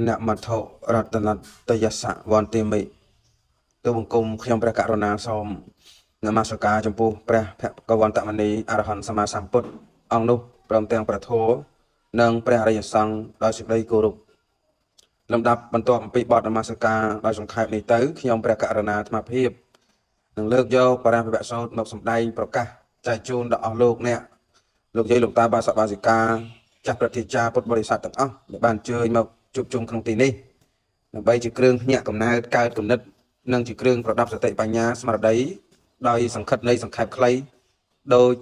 អ្នកមត្ថុរតនតយសៈវន្តិមិទូបង្គំខ្ញុំព្រះករុណាសូមនមស្ការចំពោះព្រះភគវន្តមនីអរហន្តសម្មាសម្ពុទ្ធអង្គនោះព្រមទាំងព្រះធម៌និងព្រះអរិយសង្ឃដោយសេចក្តីគោរពលំដាប់បន្ទាប់អំពីបទនមស្ការដោយសង្ខេបនេះទៅខ្ញុំព្រះករុណាអាត្មាភាពនឹងលើកយកបរិបវសូត្រមកសម្ដែងប្រកាសចែកជូនដល់អស់លោកអ្នកលោកយាយលោកតាបាសកបាសិកាចាស់ប្រតិចាពុទ្ធបរិស័ទទាំងអស់ដែលបានអញ្ជើញមកជួបជុំក្នុងទីនេះដើម្បីជាគ្រឿងភ្ញាក់កំណើតកើតគំនិតនិងជាគ្រឿងប្រដាប់សតិបញ្ញាស្មារតីដោយសង្ខិតនៃសង្ខេបខ្លីដោយ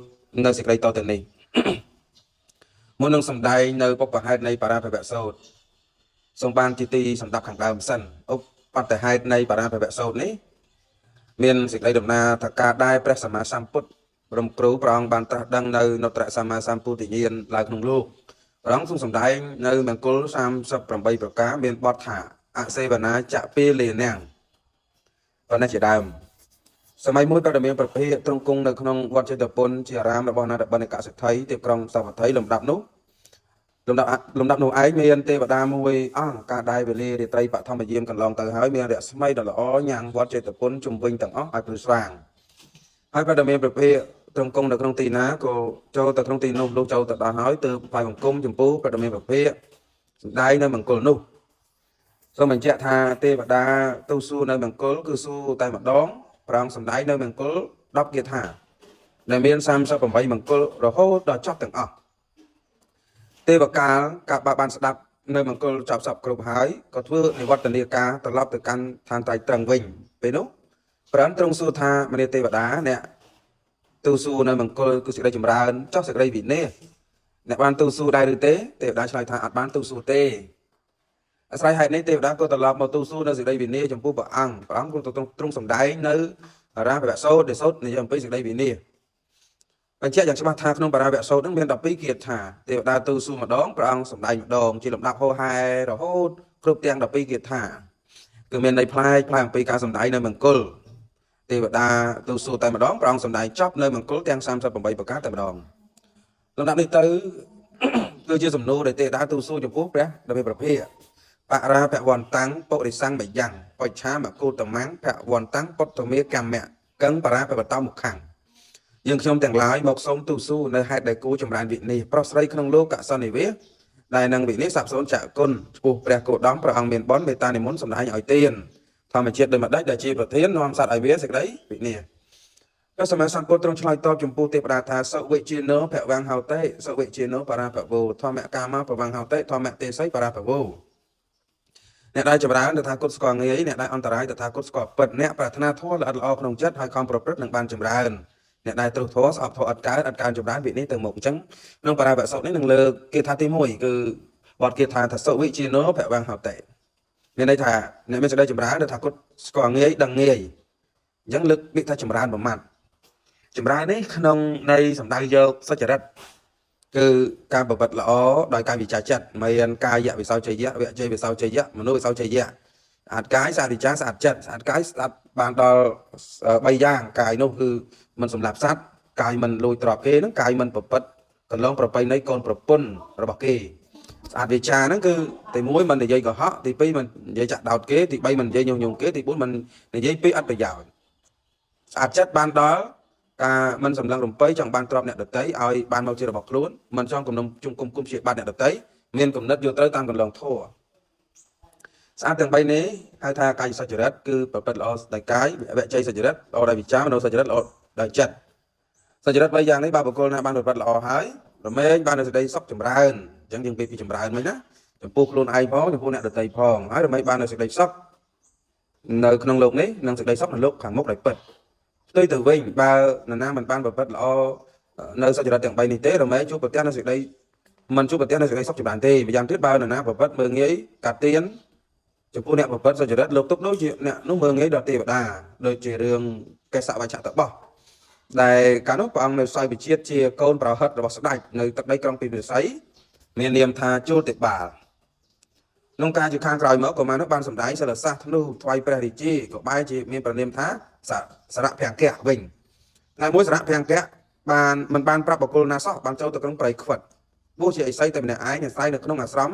នៅសេចក្តីតទៅនេះមុននឹងសម្ដែងនៅបុព្វហេតុនៃបរិបវសូត្រសូមបានជាទីសម្ដាប់ខាងដើមសិនឧបតហេតុនៃបរិបវសូត្រនេះមានសេចក្តីដំណើរថាការដែលព្រះសម្មាសម្ពុទ្ធបរមគ្រូព្រះអង្គបានត្រាស់ដឹងនៅនត្រសម្មាសម្ពុទ្ធញ្ញាណឡើងក្នុងលោកព្រះអង្គទ្រង់សម្ដែងនៅមង្គល38ប្រការមានបទថាអសេវនាចពាលេនាងប៉ុណ្ណេះជាដើមសម័យមួយប្រដមានប្រភេទទ្រង់គង់នៅក្នុងវត្តចេតពុនជាអារាមរបស់នារបណ្ឌិកសិទ្ធិទីក្រុងសាវត្ថីលំដាប់នោះឯងមានទេវតាមួយអង្គការដែរវេលារាត្រីបឋមយាមកន្លងទៅហើយមានរស្មីដ៏ល្អញ៉ាំងវត្តចេតពុនជំវិញទាំងអស់ឲ្យព្រឺស្វាងហើយប្រដមានប្រភេទទ្រង់គង់នៅក្នុងទីណាក៏ចូលទៅក្នុងទីនោះលោកចូលទៅដល់ហើយទើបថ្វាយបង្គំចំពោះប្រដមានប្រភេទសម្ដែងនៅមង្គលនោះសូមបញ្ជាក់ថាទេវតាទៅសួរនៅមង្គលគឺសួរតែម្ដងព្រះអង្គសម្ដែងនៅមង្គល10គាថាដែលមាន38មង្គលរហូតដល់ចប់ទាំងអស់ទេវកាលកាលបានស្ដាប់នៅមង្គលចប់សពគ្រប់ហើយក៏ធ្វើនិវត្តនាការត្រឡប់ទៅកាន់ឋានត្រៃត្រឹងវិញពេលនោះព្រះអង្គទ្រង់សួរថាមនាទេវតាអ្នកទូសួរនៅមង្គលគឺសេចក្តីចម្រើនចោះសេចក្តីវិន័យអ្នកបានទូសួរដែរឬទេទេវតាឆ្លើយថាអត់បានទូសួរទេអាស្រ័យហេតុនេះទេវតាក៏ត្រឡប់មកទូសួរនៅសេចក្តីវិន័យចំពោះព្រះអង្គក៏ទ្រង់សម្ដែងនៅអរាភវសូត្រដែលសូត្រនិយាយអំពីសេចក្តីវិន័យបញ្ជាក់យ៉ាងច្បាស់ថាក្នុងបរិវសូត្រនឹងមាន12គាថាទេវតាទូសួរម្ដងព្រះអង្គសម្ដែងម្ដងជាលំដាប់ហោហែរហូតគ្រប់ទាំង12គាថាគឺមានន័យប្លែកអំពីការសម្ដែងនៅមង្គលទេវតាទូសួរតែម្ដងព្រះអង្គសម្ដែងចប់នៅមង្គលទាំង38ប្រការតែម្ដងលំដាប់នេះទៅគឺជាសំណួរដែលទេវតាទូសួរចំពោះព្រះដែលមានប្រភេទបរាភវន្តាំងពុរិសੰបយ៉ាងបច្ឆាមកូតមੰភវន្តាំងពុទ្ធមេកម្មៈកឹងបរាភវតមុខੰយើងខ្ញុំទាំងឡាយមកសូមទូសួរនៅហេតុដែលគូចម្រើនវិន័យប្រុសស្រីក្នុងលោកសន្និវាសដែលនឹងវិន័យស័ព្ទសូនចគុណចំពោះព្រះគោតមព្រះអង្គមានបុណ្យមេត្តានិមន្តសម្ដែងឲ្យទានធម្មជាតិដូចម្ដេចដែលជាប្រធាននាំសត្វឲ្យវាសេចក្តីវិន័យព្រះសម្មាសម្ពុទ្ធទ្រង់ឆ្លើយតបចំពោះទេវតាថាសុវិជាណោភវង្ហោតេសុវិជាណោបរាភវោធម្មកាមភវង្ហោតេធម្មទេសីបរាភវោអ្នកដែលចម្រើនតថាគតស្គាល់ងាយអ្នកដែលអន្តរាយតថាគតស្គាល់ពិតអ្នកប្រាថ្នាធម៌ល្អិតល្អក្នុងចិត្តហើយខំប្រព្រឹត្តនឹងបានចម្រើនអ្នកដែលទ្រុសធម៌ស្អប់ធម៌អត់កើតចម្រើនវិន័យទៅមុខអញ្ចឹងក្នុងបរិបទសូត្រនេះនឹងលើកគាថាទី1គឺបទគាថាថាសុវិជាណោភវង្ហោតេមានន័យថាអ្នកមានសេចក្តីចម្រើនតថាគតស្គាល់ងាយដឹងងាយអញ្ចឹងលើកពាក្យថាចម្រើនប្រមាត់ចម្រើននេះក្នុងន័យសំដៅយកសុចរិតគឺការប្រព្រឹត្តល្អដោយការវិចារចិត្តមានកាយវិសោចយៈវជ័យវិសោចយៈមនោវិសោចយៈស្អាតកាយស្អាតវិចារស្អាតចិត្តស្អាតកាយស្អាតបានដល់3យ៉ាងកាយនោះគឺមិនសម្លាប់សត្វកាយមិនលួចទ្រព្យគេហ្នឹងកាយមិនប្រព្រឹត្តកន្លងប្រពៃណីកូនប្រពន្ធរបស់គេស្អាតវិចារហ្នឹងគឺទី1មិននិយាយកុហកទី2មិននិយាយចាក់ដោតគេទី3មិននិយាយញុះញង់គេទី4មិននិយាយពីអត់ប្រយោជន៍ស្អាតចិត្តបានដល់ការមិនសម្លឹងរំពៃចង់បានទ្រព្យអ្នកដតីឲ្យបានមកជារបស់ខ្លួនមិនចង់គំនុំជុំគុំជាបាត់អ្នកដតីមានគំនិតយល់ត្រូវតាមកន្លងធម៌ស្អាតទាំង3នេះហៅថាកាយសុចរិតគឺប្រព្រឹត្តល្អដោយកាយវជ័យសុចរិតល្អដោយវិចារមនោសុចរិតល្អដោយចិត្តសុចរិត3យ៉ាងនេះបើបុគ្គលណាបានប្រព្រឹត្តល្អហើយរមែងបាននូវសេចក្តីសុខចម្រើនអញ្ចឹងយើងពីចម្រើនមិនណាចំពោះខ្លួនឯងផងចំពោះអ្នកដតីផងហើយរមែងបាននូវសេចក្តីសុខនៅក្នុងលោកនេះនិងសេចក្តីសុខនៅលោកខាងមុខដោយពិតផ្ទុយទៅវិញបើនរណាមិនបានប្រព្រឹត្តល្អនៅសុចរិតទាំង3នេះទេរមែងជួបប្រទះនៅសេចក្តីមិនជួបប្រទះនៅសេចក្តីសុខចម្រើនទេម្យ៉ាងទៀតបើនរណាប្រព្រឹត្តមើងងាយកាត់ទៀនចំពោះអ្នកប្រព្រឹត្តសុចរិតលោកទុកដូចជាអ្នកនោះមើងងាយដល់ទេវតាដូចជារឿងកេសវច្ចៈតបោះដែលកាលនោះព្រះអង្គនៅសោយវិជាតិជាកូនប្រហិតរបស់ស្ដេចនៅទឹកដីក្រុងពិមរិស័យមាននាមថាជូលទេបាលក្នុងការជាខាងក្រោយមកកុមារនោះបានសម្ដែងសិលសាស្ត្រធ្នូថ្វាយព្រះរាជាក៏បែរជាមានប្រនាមថាសារៈភង្គៈវិញថ្ងៃមួយសារៈភង្គៈបានមិនបានប្រាប់បុគ្គលណាសោះបានចូលទៅក្នុងព្រៃខ្វិតបួសជាឥសីតែម្នាក់ឯងអាស្រ័យនៅក្នុងអាស្រម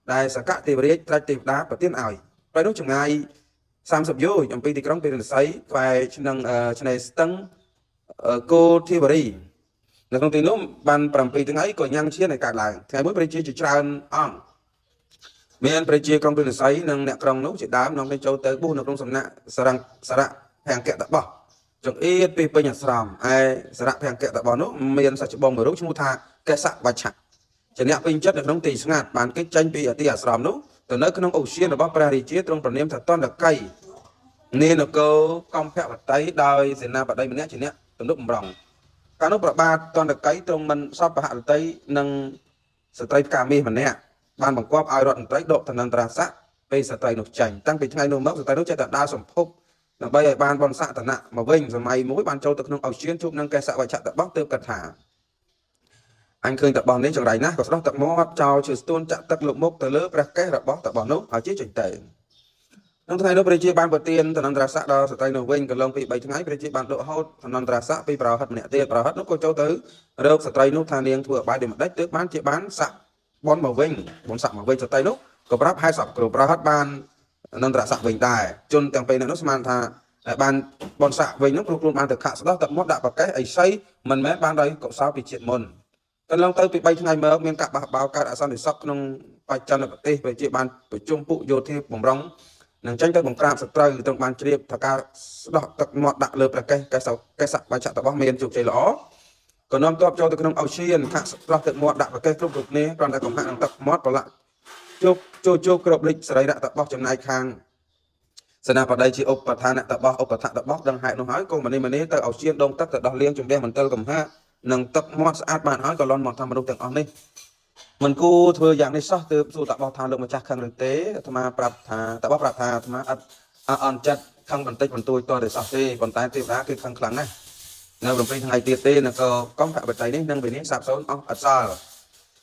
đại sạc cát tiệp riết trái tiệp đá và tiên ỏi phải đúng chừng ngày sam sập vô trong pi thì trong pi là sấy phải năng chân này tăng cô thi vào đi là công ty nó ban làm pi tiếng ấy còn nhang chia này cả lại ngày mới phải chia chỉ tràn on miền phải chia trong pi là sấy năng nẹt trong nấu chỉ đám nông bên châu tới bu nông trong sầm nạ sara hàng kẹt tập bỏ trong ít pi pi nhặt sầm ai sara hàng kẹt tập bỏ nấu miền sạch bông mới rút chung tha cái sạc và chặt chỉ nẹt pin chất được nông tỷ ngạt bàn cái tranh pi ở tia sầm nấu từ nơi cái nông ocean ở bắc Paris chia trong phần niêm thật toàn là cây nên là cô công phép vật tay đời sẽ nào vào đây mình nhé chỉ nhé từ lúc rồng cả lúc ba toàn được cái trong mình sắp hạ tay nâng sợi tay cà mi mình nè ban bằng quap ai đoạn tay độ thần năng trà sát bây sợi tay nục chảnh tăng bị ngay nung mốc sợi tay nút chạy tận đa sủng phúc là bây giờ ban bon xạ tận nặng mà vinh rồi mày mỗi ban châu tập nông ở xuyên chụp nâng cây xạ và chặt tập bóc tiêu cật thả anh khơi tập bòn đến trường này nè còn đó tập mót trao trừ tuôn chặt tập lục mốc từ lớp ra cái tập bóc tập bòn nút ở chiếc chỉnh tệ nông thôn này nó bị chia ban đầu tiên thần năng trà sát đó sợi tay nung vinh còn lông bị bảy tháng ấy bị chia ban độ hốt thần năng trà sát bị bảo hất nhẹ tiền bảo hất nó có châu tới đâu sợi tay nút than niên thừa ba điểm đất trước bán chia bán sạ bón màu vinh bón sạ màu vinh sợi tay nút có bắp hai sọc của bảo hất ban năng trà sát vinh tài chôn tàng pin nó man tha ban bón sạ vinh nó luôn ban thực hạ đó tập mót đạo vào cái ấy xây mình mấy ban đây cậu sao bị chuyện mồn cần long tới bị bay ngày mơ miền cặp báo cả đã xong để sọc nông bay chân là tê về chia ban của trung phụ vô thêm bóng rong nàng tranh tới bóng cam sập trời trong ban triệp thà ca đọ tập mót đạo lợp là cái sạc bay chặt tập bóng miền chụp chơi lõ còn non top cho từ nông ocean khác sập tập mót đạo và cái lúc được nè còn lại còn hạn tập mót vào lại chụp cột lịch sợi đã tập bóc trong này khang sân nào vào đây chỉ ốp và than tập bóc đang hại nó hỏi cô mà nên tới ocean đông tất đo liên chúng đen mình tơ cầm ha nâng tập mót sát bạn hỏi còn lon mót tham đông từng on đi mình cô thừa dạng này sao từ dù tập bóc than lượng mà chắc khang thực tế mà tập tập bóc thà mà on chất khang bản tích bản tôi to để sắp xếp còn tay tiếp đá cái khang kháng này nếu đồng ngày tiệt tê là có phải bật tay đấy nâng về đến sạp số ở xa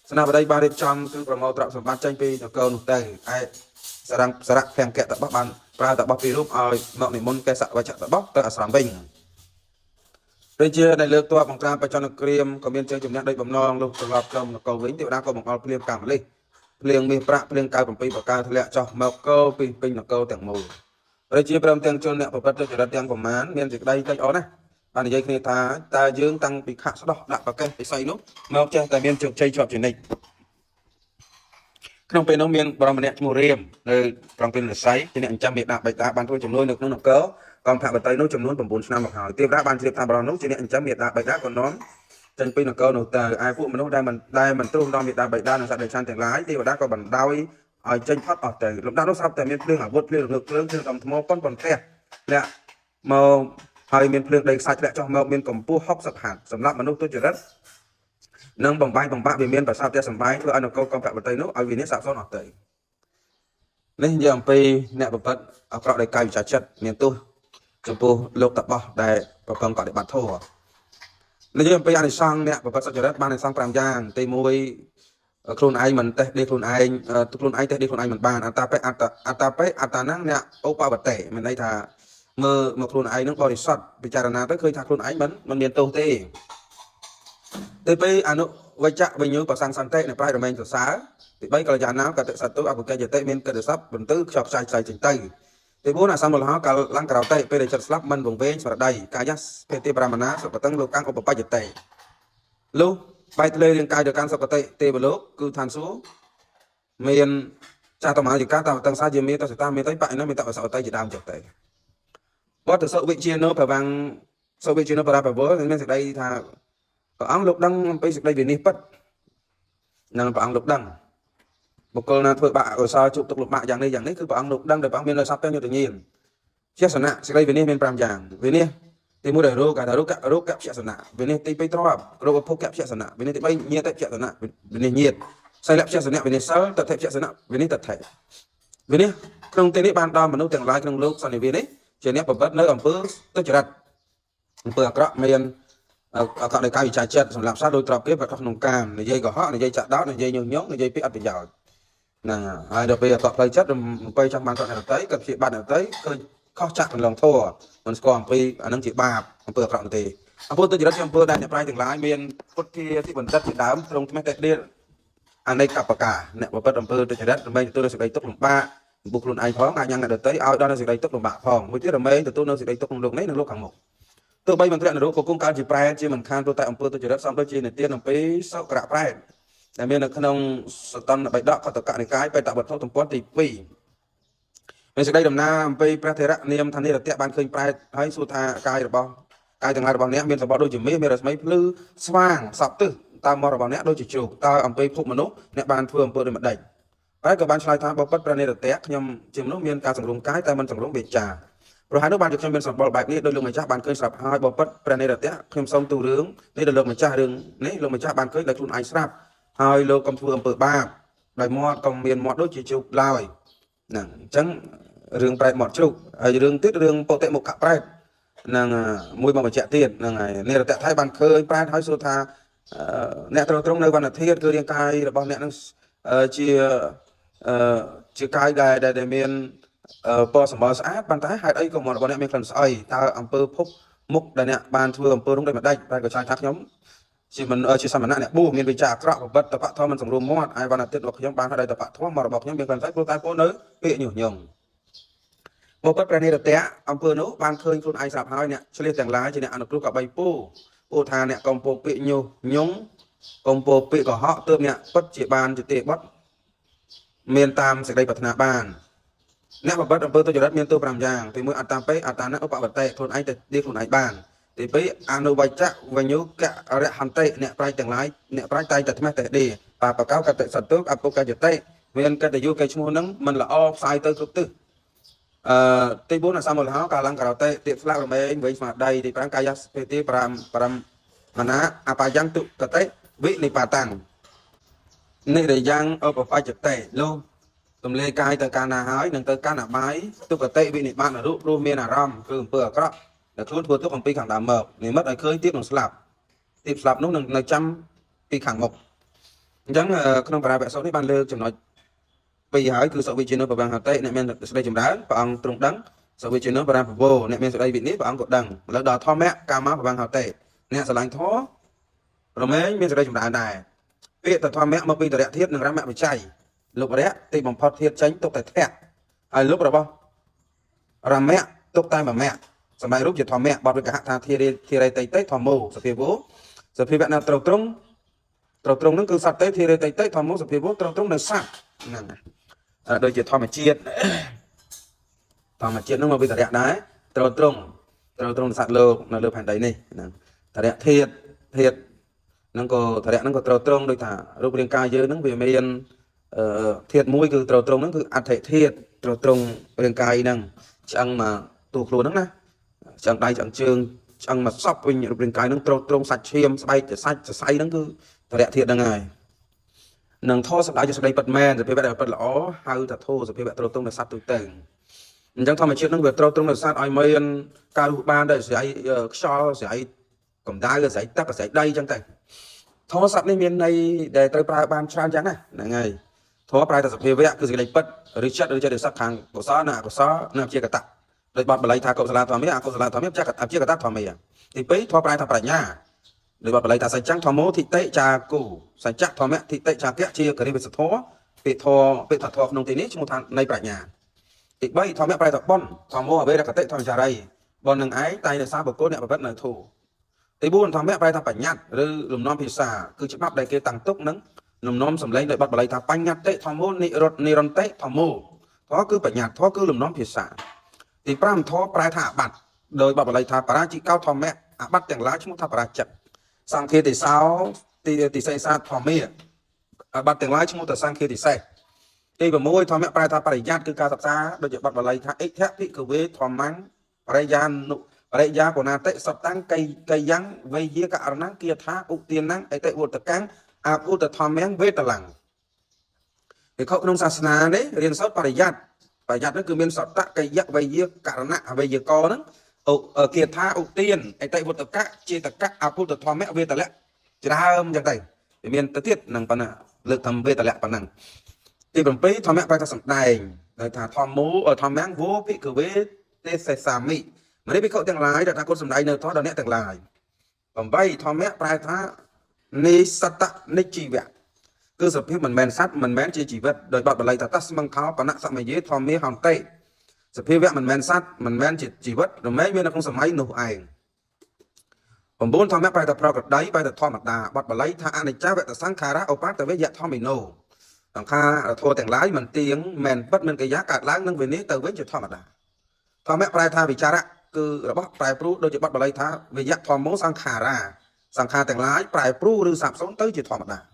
sân nào vào đây ba đêm trong cứ promote tạo sản phẩm tranh pi cho câu nụ tay ai sẽ đặt phèn kẹt tập bóc bàn ra tập bóc pi lúc mọi người muốn cây sạ và chặt tập bóc tới sản bình đây chia đại lược toa bằng tra và cho nó cream có biên chơi chụp nhạc đây bấm non luôn từ lọt trong cầu vĩnh tiểu đa có bằng all cream cảm lên liền mi prạ liền cao bằng pi và cao lẹ cho màu câu pi pin là câu tiếng mù đây chia trong tiếng chôn nẹt và bắt cho ra tiếng của mán miền dịch đây tay ó này bạn dây kia ta dương tăng bị khát đó đặt vào cây để xoay lúc màu chơi tại miền trượt chơi trọt chuyển này trong bên nông miền bằng nẹt mù riềm nơi trong bên là xoáy cho nên trăm biệt đạp bạch đá ban thôi chồng nuôi được nó cỡ còn thả vào tay nó chồng nuôi bằng 4 năm một hỏi tiếp đá ban tiếp tham vào nó cho nên trăm biệt đạp bạch đá còn nón trên pin là câu đầu tờ ai phụ mà nó đây mình tung đo biệt đạp bạch đá là sao để sang tiền lái thì vào đá có bằng đau ấy ở trên phát ở từ lúc đó nó sắp tại miền lương ở vượt lương đồng thô con còn kẹt nè màu hai miền lương đầy sạch lại cho màu miền cầm pu hóc sập hạt sầm lấp mà nó tôi chỉ đất nâng bằng bạc vì miền và sao tia sầm bay thưa anh câu công phạm vào tay nó ở vì nét sạp son ở tây nên giờ pi nè bật ở cọ đây cài trả chất miền tôi chụp pu lục tập bao đây và công cọ để bàn thô nên giờ pi anh sang nè bật sao chỉ đất ban này sang làm giang tây môi khuôn ai mình tết đi khuôn ai tết đi khuôn ai mình bàn ta pe năng nè ô pa bật tệ mình đây thà mơ một khuôn ai nó body shot bị chả nào tới khơi thà khuôn ai mình miền tô tê TP anu wajak banyu pasang santai này phải mình xã thì bây giờ nhà nào cả tự sát tôi áp cái gì tây miền cái sắp bình tứ chọc sai chỉnh tây thì bố là sang một họ cả lăng cào tây bây giờ slap mình vùng về và đây cái giác PT Brahmana sẽ tăng lục ăn của bapa tây lúc bay lên liền cài được can sọc tây tây bờ lúc cứ than số miền cha tao mà gì cá tao tăng xa gì miền tao sẽ tao miền tây bại nó miền tao sọc tây chỉ đam chọc tây bớt từ sợ vị trí nó phải bằng sợ vị trí nó phải vỡ nên sẽ đây thà ông lục đăng bây giờ đây vì nếp bất năng ông lục đăng một câu là thôi bạn ở sao chụp tục lục mạng dạng này cứ ông lục đăng để ông biên lời sắp theo như tự nhiên chia sẻ nạ sẽ đây vì nếp bên pram giang vì nếp thì mua để rô cả rô cặp chia sẻ nạ vì nếp tây petro rô phô cặp chia sẻ nạ vì nếp bay nhiệt tập chia sẻ nạ vì nếp nhiệt sai lặp chia sẻ nạ vì nếp sáu tập thể chia sẻ nạ vì nếp tập thể vì nếp trong tên nếp ban đo mà nấu tiền lái trong lúc sau này vì nếp chỉ nếp bật nơi ẩm phước tôi chỉ đặt bữa cọ miền ở đây cái trả chết làm sao đôi trọc kết và trong nông cam này dây gõ họ này dây chặt đó này dây nhung nhóc này dây biết ăn bây giờ nè hai đợt bây giờ tọt chất quay trong bàn tọt này tới cần chị bạn tới khó chặt lòng thua mình còn vì anh chị ba bữa cọ thì bữa tôi chỉ đất trong bữa đây nhập lại từng lái miền bữa kia thì vẫn rất đám trong mấy cái điện អានៃកបកាអ្នកប្រព្រឹត្តអំពើទុច្ចរិតរមែងទទួលនៅសេចក្តីទុក្ខលំបាកបុគ្គលឯងផងអាចញ៉ាំងអ្នកដទៃឲ្យដល់នៅសេចក្តីទុក្ខលំបាកផងមួយទៀតរមែងទទួលនៅសេចក្តីទុក្ខក្នុងលោកនេះនិងលោកខាងមុខទោះបីមិនធ្លាក់នរកក៏គង់កើតជាប្រែតជាមិនខានព្រោះតែអំពើទុច្ចរិតសំដូចជានិទានអំពីសក្រៈប្រែតដែលមាននៅក្នុងសតនបិដកខតកនិកាយបេតវត្ថុទំព័រទី2មានសេចក្តីដំណើរអំពីព្រះធរៈនាមថានិរតៈបានឃើញប្រែតហើយសួរថាកាយទាំងឡាយរបស់អ្នកមានសម្បត្តិដូចជាមាសមានរស្មីភ្លឺស្វាងសពទិសតើមករបស់អ្នកដូចជាជ្រូកតើអំពីភពមនុស្សអ្នកបានធ្វើអំពើដូចម្ដេចហើយក៏បានឆ្លើយថាបបិទ្ធព្រះនិរតៈខ្ញុំជាមនុស្សមានការសង្រួមកាយតែមិនសង្រួមវាចាព្រោះហើយនោះបានជាខ្ញុំមានសម្បល់បែបនេះដោយលោកម្ចាស់បានឃើញស្រាប់ហើយបបិទ្ធព្រះនិរតៈខ្ញុំសូមទូរឿងនេះដល់លោកម្ចាស់រឿងនេះលោកម្ចាស់បានឃើញដោយខ្លួនឯងស្រាប់ហើយលោកកុំធ្វើអំពើបាបដោយមាត់កុំមានមាត់ដូចជាជ្រូកឡើយហ្នឹងអញ្ចឹងរឿងប្រែតមាត់ជ្រូកហើយរឿងទៀតរឿងពុតិមុខប្រែតនឹងមួយមកបញ្ជាក់ទៀតហ្នឹងហើយនិរតៈថៃបានឃើញប្រែតហើយសួរថាអ្នកត្រង់នៅវណ្ណធាតុគឺរាងកាយរបស់អ្នកនឹងជាកាយដែលមានពណ៌សម្បុរស្អាតប៉ុន្តែហេតុអីក៏មាត់របស់អ្នកមានក្លិនស្អុយតើអំពើភពមុខដែលអ្នកបានធ្វើអំពើនោះដូចម្ដេចតែក៏ឆ្លើយថាខ្ញុំជាសមណៈអ្នកបួសមានវិចារអាក្រក់បបិទ្ធតបធម៌មិនសង្រួមមាត់ហើយវណ្ណធាតុរបស់ខ្ញុំបានឲ្យតបធម៌មករបស់ខ្ញុំមានក្លិនស្អុយព្រោះតែពោលនៅពាក្យញុះញង់បបិទ្ធព្រះនិរតៈអំពើនោះបានឃើញខ្លួនឯងស្រាប់ហើយអ្នកឆ្លៀសទាំងឡាយជាអ្នកអនុគ្រោះក៏បីពោថាអ្នកកំពោពាក្យញុះញង់កំពោពាក្យកុហកទើបអ្នកពិតជាបានជាទេបុត្រមានតាមសេចក្តីប្រាថ្នាបានអ្នកបបិទ្ធអំពើទុច្ចរិតមានទោស5យ៉ាងទី1អត្តាបេអត្តានឧបវតេខ្លួនឯងទៅដៀខ្លួនឯងបានទី2អនុវច្ចៈវញ្ញុករហន្តិអ្នកប្រាជ្ញទាំងឡាយអ្នកប្រាជ្ញតែតែថ្មេះតែដេបាបកោកតសតុអពុកច្ចតិមានកតយុកេឈ្មោះនឹងមិនល្អផ្សាយទៅគ្រប់ទិសទី4អសមលហោកាលង្ករតេទៀតស្លាករមែងវិញស្មារតីទី5កាយស្ភេទី5មណាអបាយ៉ាងទុកតេវិនិបាតាំងនិរយ៉ាងអបបច្ចតេលោកទម្លាយកាយទៅកាលណាហើយនឹងទៅកាន់អបាយទុកតេវិនិបាតនរុព្រោះមានអារម្មណ៍គឺអំពើអាក្រក់ដែលខ្លួនធ្វើទុកអំពីខាងដើមមកនិមិត្តឲ្យឃើញទៀតនឹងស្លាប់ទីស្លាប់នោះនឹងនៅចាំពីខាងមុខអញ្ចឹងក្នុងបរាវៈសូត្រនេះបានលើកចំណុចពីរហើយគឺសវិជ្ជានុបវាងហតិអ្នកមានសេចក្តីចម្រើនព្រះអង្គទ្រង់ដឹងសវិជ្ជានុបរាពវោអ្នកមានសេចក្តីវិនិច្ឆ័យព្រះអង្គក៏ដឹងឥឡូវដល់ធម្មៈកាមៈបវាងហតិអ្នកស្រឡាញ់ធម៌រមែងមានសេចក្តីចម្រើនដែរពាក្យទៅធម្មៈមកពីតរៈធាតុនិងរមៈវិច័យលោករៈទីបំផុតធាតុចេញទុកតែធ្លាក់ហើយលោករបស់រមៈទុកតែមមៈសម័យរូបជាធម្មៈបទវិកហថាធារេតៃតេធម្មោសភាវោសភាវៈណាត្រូវត្រង់នឹងគឺសត្វតេធារេតៃតេធម្មោសភាវោត្រូវត្រង់នៅសត្វហ្នឹងដូចជាធម្មជាតិនឹងមកពីតរៈដែរត្រូវត្រង់សត្វលោកនៅលើផែនដីនេះហ្នឹងតរៈធាតុហ្នឹងក៏តរៈហ្នឹងក៏ត្រូវត្រង់ដូចថារូបរាងកាយយើងហ្នឹងវាមានធាតុមួយគឺត្រូវត្រង់ហ្នឹងគឺអដ្ឋិធាតុត្រូវត្រង់រាងកាយហ្នឹងឆ្អឹងមកតួខ្លួនហ្នឹងណាឆ្អឹងដៃឆ្អឹងជើងឆ្អឹងមកសពវិញរូបរាងកាយហ្នឹងត្រូវត្រង់សាច់ឈាមស្បែកសាច់សរសៃហ្នឹងគឺតរៈធាតុហ្នឹងហើយនឹងធោសម្ដៅជាសេចក្តីពិតមែនសភាវៈដែលពិតល្អហៅថាធោសភាវៈត្រូវត្រង់នៅសត្វទូទៅអញ្ចឹងធម្មជាតិហ្នឹងវាត្រូវត្រង់នៅសត្វឲ្យមានការរស់បានដោយស្រ័យខ្យល់ស្រ័យកម្ដៅស្រ័យទឹកស្រ័យដីអញ្ចឹងទៅធម៌សត្វនេះមានន័យដែលត្រូវប្រើបានច្រើនយ៉ាងណាហ្នឹងហើយធម៌ប្រើតែសភាវៈគឺសេចក្តីពិតឬចិត្តឬចិត្តសឹកខាងកុសលនិងអកុសលនិងជាកតៈដោយបទបាលីថាកុសលធម្មអកុសលធម្មជាកតៈធម្មទី2ធម៌ប្រើថាប្រាជ្ញាដោយបទបាលីថាសច្ចធម្មោធិតិចាគូសច្ចធម្មធិតិចាគៈជាគរិវិសធម៌ពាក្យធម៌ក្នុងទីនេះឈ្មោះថានៃប្រាជ្ញាទី3ធម្មប្រែថាបុណ្យធម្មោអវេរកតិធម្មចារីបុណ្យនឹងឯងតែនៅសារបុគ្គលអ្នកប្រព្រឹត្តនៅធម៌ទី4ធម្មប្រែថាបញ្ញត្តិឬលំនាំភាសាគឺច្បាប់ដែលគេតាំងទុកនឹងលំនាំសម្លេងដោយបទបាលីថាបញ្ញត្តិធម្មោនិរន្តតិធម្មោធម៌គឺបញ្ញត្តិធម៌គឺលំនាំភាសាទី5ធម៌ប្រែថាអបត្តិដោយបទបាលីថាបរាជិកោធម្មៈអបត្តិទាំងឡាយឈ្មោះថាបរាជិកសង្ឃាទិសោទីសេសាធម្មៈអបត្តិទាំងឡាយឈ្មោះថាសង្ឃាទិសេសទី6ធម្មៈប្រែថាបរិយ័តគឺការសិក្សាដូចជាបទបាលីថាអិដ្ឋភិក្ខវេធម្មំបរិយាបណាតិសតੰកៃយ៉ាងវេយាករណੰគាថាឧទានអតិវតកੰអភូតធម្មំវេតលੰពីក្នុងសាសនានេះរៀនសូត្របរិយ័តនោះគឺមានសតកៃយវេយាករណវេយកហ្នឹងគាថាឧទានអតិវតកៈចេតកៈអភូតធម្មំវេតលៈច្រើនអញ្ចឹងទៅវាមានទៅទៀតនឹងប៉ុណ្ណាលើកធម្មវេតលៈប៉ុណ្ណឹងទី7ធម្មៈប្រែថាសម្ដែងដោយថាធម្មោធម្មំវោភិក្ខវេទេសេសាមិមនីភិក្ខុទាំងឡាយដែលថាគុណសម្ដែងនៅធម៌ដល់អ្នកទាំងឡាយ8ធម្មៈប្រែថានិសតនិជីវៈ គឺសភាពមិនមែនសត្វមិនមែនជាជីវិតដោយបាត់បល័យថាតស្មឹងខោបណៈសមយេធម្មាហន្តិសភាវៈមិនមែនសត្វមិនមែនជាជីវិតរមែងមាននៅក្នុងសម័យនោះឯង9ធម្មៈប្រែតែប្រក្រតីប្រែតែធម្មតាបាត់បល័យថាអនិច្ចាវតសង្ខារៈឧបតវេយៈធម្មិណោសង្ខារធម៌ទាំងឡាយមិនទៀងមិនពិតមិនកិយាកើតឡើងនឹងវិនិច្ឆ័យទៅវិញជាធម្មតាធម្មៈប្រែថាវិចារៈគឺរបស់ប្រែប្រួលដូចជាបាត់បល័យថាវិយៈធម្មោសង្ខារាសង្ខារទាំងឡាយប្រែប្រួលឬសាបសូន្យទៅជាធម្មតា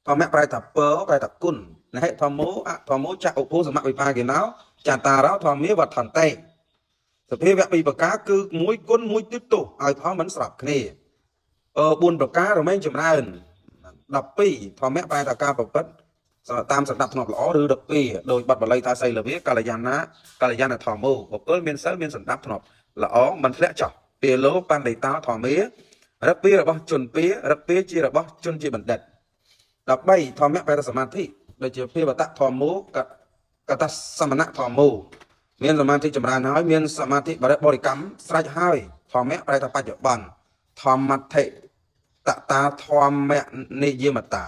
ធម្មៈប្រែថាពរប្រែថាគុណណហិធម្មោអធម្មោចៈឧបោសមវិបាកេណោចតារោធម្មាវត្ថន្តិសភាវៈពីរប្រការគឺមួយគុណមួយទិទោឲ្យផលមិនស្របគ្នា4ប្រការរមែងចម្រើន12ធម្មៈប្រែថាការប្រព្រឹត្តតាមសណ្ដាប់ធ្នាប់ល្អឬដឹកពីដោយបាត់បល័យថាសីលវាកល្យាណធម្មោបុគ្គលមានសិលមានសណ្ដាប់ធ្នាប់ល្អមិនធ្លាក់ចុះពាលោបណ្ឌិតោធម្មារឹកពីរបស់ជនពីរឹកពីជារបស់ជនជាបណ្ឌិត13ធម្មៈប្រែថាសមាធិដូចជាភាវតធម្មោកតសមណៈធម្មោមានសមាធិចម្រើនហើយមានសមាធិបរិកម្មស្រេចហើយធម្មៈប្រែថាបច្ចុប្បន្នធម្មតិតតាធម្មនិយមតា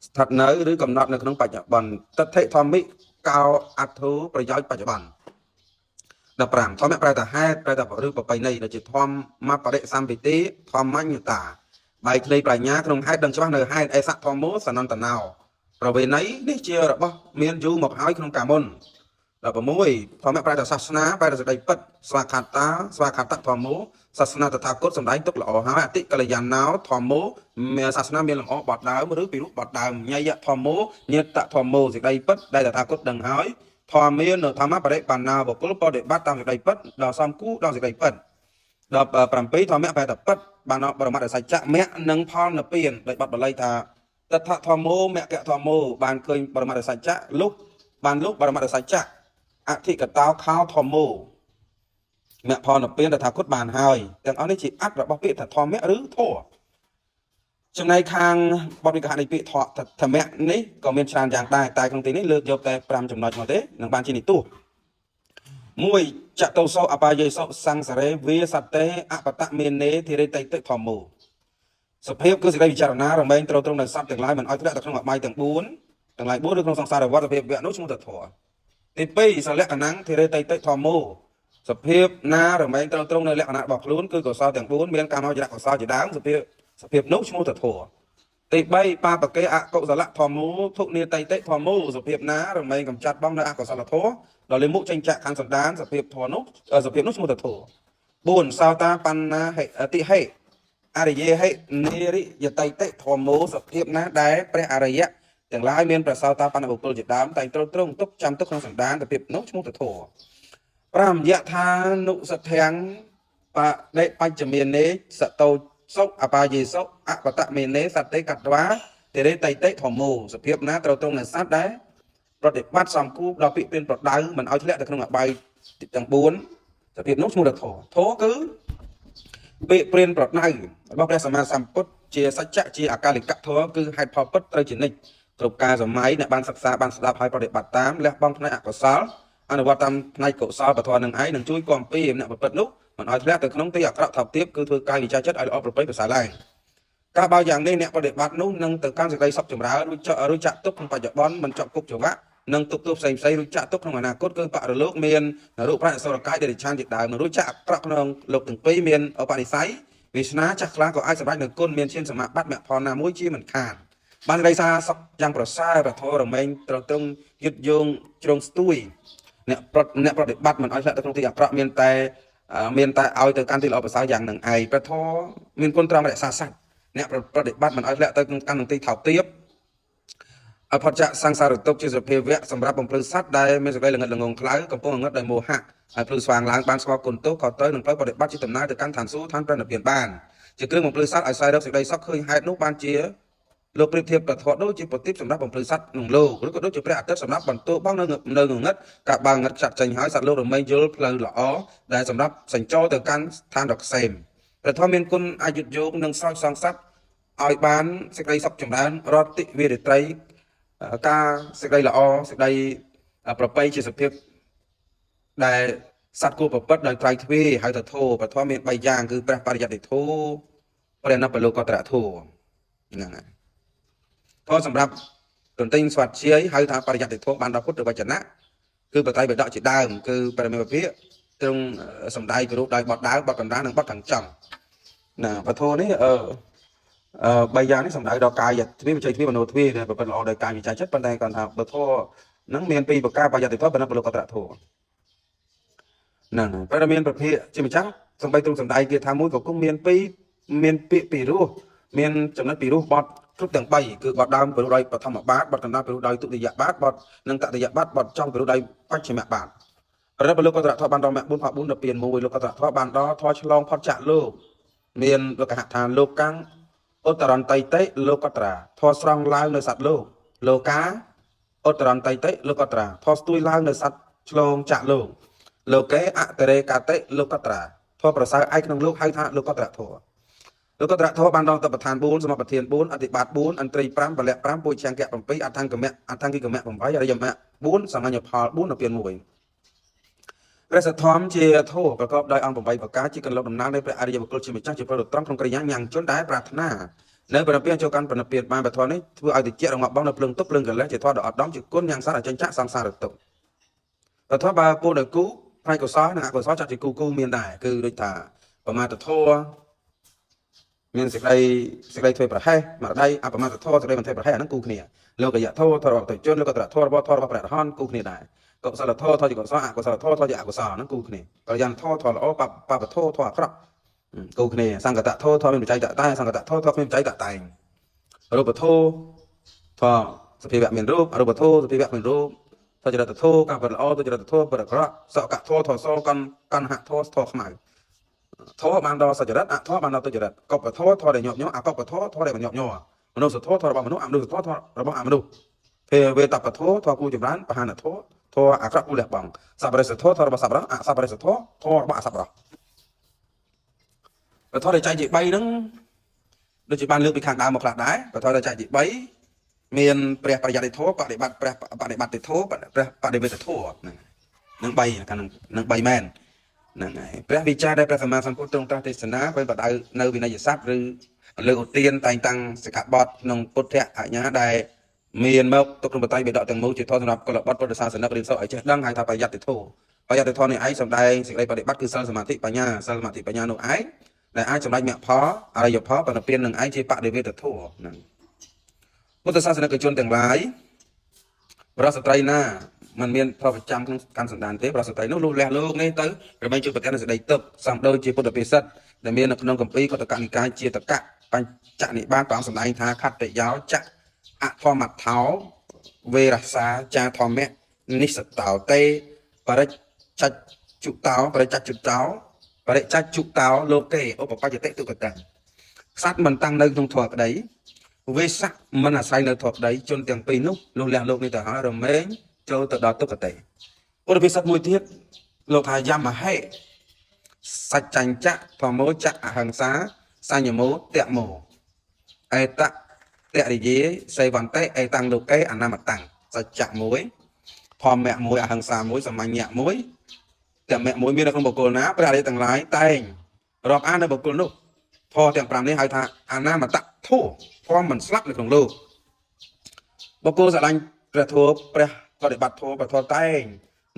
ស្ថិតនៅឬកំណត់នៅក្នុងបច្ចុប្បន្នតថិធម្មិកោអត្ថោប្រយោជន៍បច្ចុប្បន្ន15ធម្មៈប្រែថាហេតុប្រែថាឬប្របីនៃដែលជាធម្មបរិសម្ពិតិធម្មញ្ញតាបែកនៃប្រាជ្ញាក្នុងហេតុដឹងច្បាស់នៅហេតុអេសធម្មោសនន្តណោប្រវេណីនេះជារបស់មានយូរមកហើយក្នុងកាលមុន16ធម្មៈប្រែថាសាសនាប្រែថាសេចក្តីពិតស្វាខតធម្មោសាសនាតថាគតសម្ដែងទុកល្អហើយអតិកល្យាណោធម្មោមានសាសនាមានលំអបត់ដើមឬពីរូបបត់ដើមញយៈធម្មោញាតធម្មោសេចក្តីពិតដែលតថាគតដឹងហើយធម្មមាននៅធម្មបរិបណ្ណាបុគ្គលបដិបត្តិតាមសេចក្តីពិតដល់សំគូដល់សេចក្តីពិត17ធម្មៈប្រែថាពិតបានបរមត្ថសច្ចៈមគ្គនិងផលនិព្វានដោយបាត់បល័យថាតថធម្មោមគ្គធម្មោបានឃើញបរមត្ថសច្ចៈលុបបានលុបបរមត្ថសច្ចៈអធិកតោខោធម្មោមគ្គផលនិព្វានតថាគតបានហើយទាំងអស់នេះជាអត្ថរបស់ពាក្យថាធម្មៈឬធម៌ចំណែកខាងបទវិក្ខនៃពាក្យធម្មៈនេះក៏មានច្រើនយ៉ាងដែរតែក្នុងទីនេះលើកយកតែ5ចំណុចមកទេនឹងបានជានិទោស1ចតុសោអបាយេសោសង្សារេវាសតេអបតមេនេធិរិតៃតិធម្មោសភាពគឺសេចក្តីពិចារណារមែងត្រូវត្រង់នៅសត្វទាំងឡាយមិនឲ្យធ្លាក់ទៅក្នុងអបាយទាំង4ទាំងឡាយ4ឬក្នុងសង្សារវដ្តសភាពវៈនោះឈ្មោះថាធម៌ទី2សលក្ខណៈធិរិតៃតិធម្មោសភាពណារមែងត្រូវត្រង់នៅលក្ខណៈរបស់ខ្លួនគឺកុសលទាំង4មានកម្មអចរៈកុសលជាដើមសភាពនោះឈ្មោះថាធម៌ទី3បាបកេអកុសលធម្មោទុនិតៃតិធម្មោសភាពណារមែងកំចាត់បងនៅអកុសលធម៌ដល់លេមុខចេញចាក់ខាងសន្តានសភាពធម៌នោះសភាពនោះឈ្មោះថាធម៌4សោតាបណ្ណាហិតិហិអរិយហិនិរិយតៃតិធម្មោសភាពណាដែលព្រះអរិយៈទាំងឡាយមានប្រសោតាបណ្ណបុគ្គលជាដើមតែត្រូវត្រង់ទុកចាំទុកក្នុងសន្តានសភាពនោះឈ្មោះថាធម៌5យថានុសទ្ធាំងបដិបញ្ចមាននេសតោសុអបាយេសុអបតមេនេសតេកត្វាតិរិតៃតិធម្មោសភាពណាត្រូវត្រង់នៅសត្វដែរប្រតិបត្តិសំគូបដល់ពាក្យព្រានប្រដៅមិនឲ្យធ្លាក់ទៅក្នុងអបាយទាំង4សភាពនោះឈ្មោះថាធម៌ធម៌គឺពាក្យព្រានប្រដៅរបស់ព្រះសម្មាសម្ពុទ្ធជាសច្ចៈជាអកាલિកធម៌គឺហេតុផលពិតត្រូវជានិច្ចគ្រប់ការសម័យអ្នកបានសិក្សាបានស្ដាប់ហើយប្រតិបត្តិតាមលះបង់ផ្នែកអកុសលអនុវត្តតាមផ្នែកកុសលពធនឹងឯងនឹងជួយគាំពៀអ្នកប្រព្រឹត្តនោះមិនឲ្យធ្លាក់ទៅក្នុងទីអាក្រក់ថោកទាបគឺធ្វើកាយវិចារចិត្តឲ្យល្អប្រពៃប្រសើរឡើងការបើយ៉ាងនេះអ្នកប្រតិបត្តិនោះនឹងទៅកាន់សេចក្តីសុខចម្រើនរួចចាក់ទុកក្នុងបច្ចុប្បន្នមិនជាប់គុកចង្វាក់និងទុកទោសផ្សេងរួចចាក់ទុកក្នុងអនាគតគឺបរិលោកមានរូបប្រាក់អសុរកាយដែលឆានជាដើមរួចចាក់អាក្រក់ក្នុងលោកទាំងពីរមានឧបនិស្ស័យវាសនាចាស់ខ្លាំងក៏អាចសម្រេចនៅគុណមានឈានសមាបត្តិមគ្គផលណាមួយជាមិនខានបានរៃសារសុខយ៉ាងប្រសើរពធរមែងត្រូវត្រង់យឹតយងជ្រុងស្ទួយអ្នកប្រតិបត្តិមិនឲ្យធ្លាក់ទៅក្នុងទីអាក្រក់មានតែឲ្យទៅកាន់ទីល្អប្រសើរយ៉ាងនឹងឯងព្រះធម៌មានគុណត្រង់រក្សាសត្វអ្នកប្រតិបត្តិមិនឲ្យធ្លាក់ទៅកាន់ទីថោកទាបអផចៈសង្សារទុកជាសភាវៈសម្រាប់បំភ្លឺសត្វដែលមានសេចក្តីល្ងិតល្ងងខ្លៅកំពុងងឹតដោយមោហៈហើយភ្លឺស្វាងឡើងបានស្គាល់គុណទោសក៏ត្រូវនឹងផ្លូវប្រតិបត្តិជាដំណើរទៅកាន់ឋានសួគ៌ឋានព្រះនិព្វានបានជាគ្រឿងបំភ្លឺសត្វឲ្យស្វែងរកសេចក្តីសុខឃើញហេតុនោះបានជាលោកប្រៀបធៀបប្រធម៌ដូចជាប្រទីបសម្រាប់បំភ្លឺសត្វក្នុងលោកឬក៏ដូចជាព្រះអាទិត្យសម្រាប់បន្ទោបងនៅងឹតកាលបើងឹតចាត់ចេញហើយសត្វលោករមែងយល់ផ្លូវល្អដែលសម្រាប់សញ្ចរទៅកាន់ឋានរកសេមព្រះធម៌មានគុណអយុត្តិយោគនិងស្រោចសងសត្វឲ្យបានសេចក្តីសុខចម្រើនរតិវិរិត្រីការសេចក្តីល្អសេចក្តីប្រពៃជាសភាពដែលសត្វគួរប្រព្រឹត្តដោយត្រៃទ្វេហើយទៅធោព្រះធម៌មាន3យ៉ាងគឺព្រះបរិយត្តិធោព្រះនបលោកតរធោហ្នឹងហើយធម៌សម្រាប់ ទន្ទិញស្វាត់ជាយហៅថាបរិយត្តិធម៌បានដល់ពុទ្ធវចនៈគឺបត្រៃបិដកជាដើមគឺបរមេវិភាទ្រង់សំដែងពីរូបដោយបទដើមបទកណ្ដាលនិងបទខាងចំណាពធនេះ3យ៉ាងនេះសំដៅដល់កាយទ្វេវិច័យទ្វេមโนទ្វេដែលប្រព្រឹត្តល្អដោយកាយវិច័យចិត្តប៉ុន្តែគាត់ថាពធនឹងមាន2ប្រការបរិយត្តិធម៌បណ្ឌិតពលកត្រធម៌ហ្នឹងហើយតែមានប្រភេទជាម្ចាស់សំបីទ្រង់សំដែងគេថាមួយក៏គង់មានមានពាក្យពីរោះមានចំណុចពីរោះបទគ្រប់ទាំង3គឺបទដើមពីរោះដោយបឋមបាទបទកណ្ដាលពីរោះដោយទុតិយបាទបទនិងតតិយបាទបទចុងពីរោះដោយបច្ឆិមបាទព្រះពលកត្រធម៌បានដល់មគ្គ4ផ4ដល់ពៀន1លោកកត្រធម៌បានដល់ធម៌ឆ្លងផុតចាក់លោកមានលោកហដ្ឋានលោកកាំងឧត្តរន្តិតិលោកត្រាធម៌ស្រង់ឡើងនៅសត្វលោកកាឧត្តរន្តិតិលោកត្រាធម៌ស្ទួយឡើងនៅសត្វឆ្លងចាក់លោកេអតរេកតិលោកត្រាធម៌ប្រសើរឯក្នុងលោកហៅថាលោកត្រធម៌លោកត្រធម៌បានដល់តបឋាន4សមបធាន4អធិបាត4អន្ត្រី5ពលៈ5ពុជង្គៈ7អថង្គមៈអថង្គិកមៈ8អរិយមៈ4សាមញ្ញផល4ដល់ពៀន1ព្រះសទ្ធម្មជាធម៌ប្រកបដោយអង្គ8ប្រការជាកន្លងដំណើរនៃព្រះអរិយបុគ្គលជាម្ចាស់ជាប្រដត្រង់ក្នុងកិរិយាញ៉ាំងជនដែលប្រាថ្នានៅប្រណិពានចូលកាន់ប្រណិពានបានបធរនេះធ្វើឲ្យតិចរងាប់បងនៅភ្លើងទុកភ្លើងកលេសជាធម៌ដ៏អត់ដំជាគុណយ៉ាងសារអចិញ្ចៈសង្សារទុកបធរបើគោដោយគូផ្នែកកុសលនិងអកុសលចាត់ជាគូមានដែរគឺដូចថាប្រមាទធម៌មានសេចក្តីធ្វើប្រហែសមកដៃអបមាទធម៌សេចក្តីមិនធ្វើប្រហែសអាហ្នឹងគូគ្នាលោកយៈធម៌ធម៌របស់បច្ចុប្បន្នលោកត្រធម៌របស់ព្រះរហន្តគូគ្នាដែរកុសលធម៌ធម៌ជាកុសលអកុសលធម៌ធម៌ជាអកុសលហ្នឹងគូគ្នាកល្យាណធម៌ធម៌ល្អបពធម៌ធម៌អាក្រក់គូគ្នាសង្កតធម៌ធម៌មានបច្ច័យតតែសង្កតធម៌ធម៌មានបច្ច័យតតែរូបធម៌ធម៌សភាវៈមានរូបអរូបធម៌សភាវៈមានរូបសច្ចរតធម៌ការប្រល្អទុច្ចរិតធម៌ប្រក្រក់សកធម៌ធម៌សកាន់ហធម៌ធម៌ខ្មៅធម៌បានដល់សច្ចរិតអធម៌បានដល់ទុច្ចរិតកុបធម៌ធម៌ដែលញាប់ញ័រអកុបធម៌ធម៌ដែលមិនញាប់ញ័រមនុស្សធម៌ធម៌របស់មនុស្សអមនុស្សធម៌ធម៌របស់អមនុស្សទេវេតបធម៌ធម៌គូចម្រើនបហានធម៌ធម៌អាក្រក់គូលះបង់សប្បុរសធម៌ធម៌របស់សប្បុរសអសប្បុរសធម៌ធម៌របស់អសប្បុរសបទដែលចែកជា3ហ្នឹងដូចជាបានលើកពីខាងដើមមកខ្លះដែរបទដែលចែកជា3មានព្រះបរិយត្តិធម៌បដិបត្តិព្រះបដិបត្តិធម៌ព្រះបដិវេតធម៌ហ្នឹងនឹង3នឹង3មែនហ្នឹងហើយព្រះវិចារដែលព្រះសម្មាសម្ពុទ្ធទ្រង់ត្រាស់ទេសនាពេលបដៅនៅវិន័យស័ព្ទឬលើកឧទានតែងតាំងសិក្ខាបទក្នុងពុទ្ធអញ្ញាដែលមានមកទុកក្នុងបត្រៃបិដកទាំងមូលជាធម៌សម្រាប់កុលបុត្រពុទ្ធសាសនិករៀនសូត្រឲ្យចេះដឹងហៅថាបរិយត្តិធម៌បរិយត្តិធម៌នេះឯងសំដែងសេចក្តីបដិបត្តិគឺសិលសមាធិបញ្ញាសិលសមាធិបញ្ញានោះឯងដែលអាចសម្រេចមគ្គផលអរិយផលបរិពាននឹងឯងជាបដិវេតធម៌ហ្នឹងពុទ្ធសាសនិកជនទាំងឡាយប្រសិទ្ធិណាมันមានផលប្រចាំក្នុងកម្មសន្តានទេប្រសិទ្ធិនោះលុះលះលោកនេះទៅរមែងជួបប្រកាន់សេចក្តីទឹកសំដូចជាពុទ្ធពិសិដ្ឋដែលមាននៅក្នុងគម្ពីរកតកនិកាយជាតកៈបញ្ចនិបាតព្រះអង្គសម្ដែងថាខត្តយោចៈអធម្មថោវេរសាចាធម្មៈនិស្សតោតេបរិច្ចជុតោបរិច្ចជុតោបរិច្ចជុតោលោកេឧបបច្ចតិទុកតੰខ្សាត់មិនតាំងនៅក្នុងធម៌ក្តីវេសៈមិនអាស្រ័យនៅធម៌ក្តីជនទាំងពីរនោះលុះលះលោកនេះទៅហើយរមែងចូលទៅដល់ទុគតិពុទ្ធពិស័ទមួយទៀតលោកថាយមហេសច្ចញ្ចៈធម្មោចៈអហិង្សាសញ្ញមោតមោអេតតរិយេសេវន្តិអេតាំងលោកេអនាមតាំងសច្ចៈមួយធម្មៈមួយអហិង្សាមួយសមញ្ញៈមួយតមៈមួយមាននៅក្នុងបុគ្គលណាព្រះអរិយទាំងឡាយតែងរាប់អាននៅបុគ្គលនោះធម៌ទាំង5នេះហៅថាអនាមតៈធម៌ធម៌មិនស្លាប់នៅក្នុងលោកបុគ្គលស្រឡាញ់ព្រះធម៌ព្រះបដិបត្តិធម៌ព្រះធម៌តែង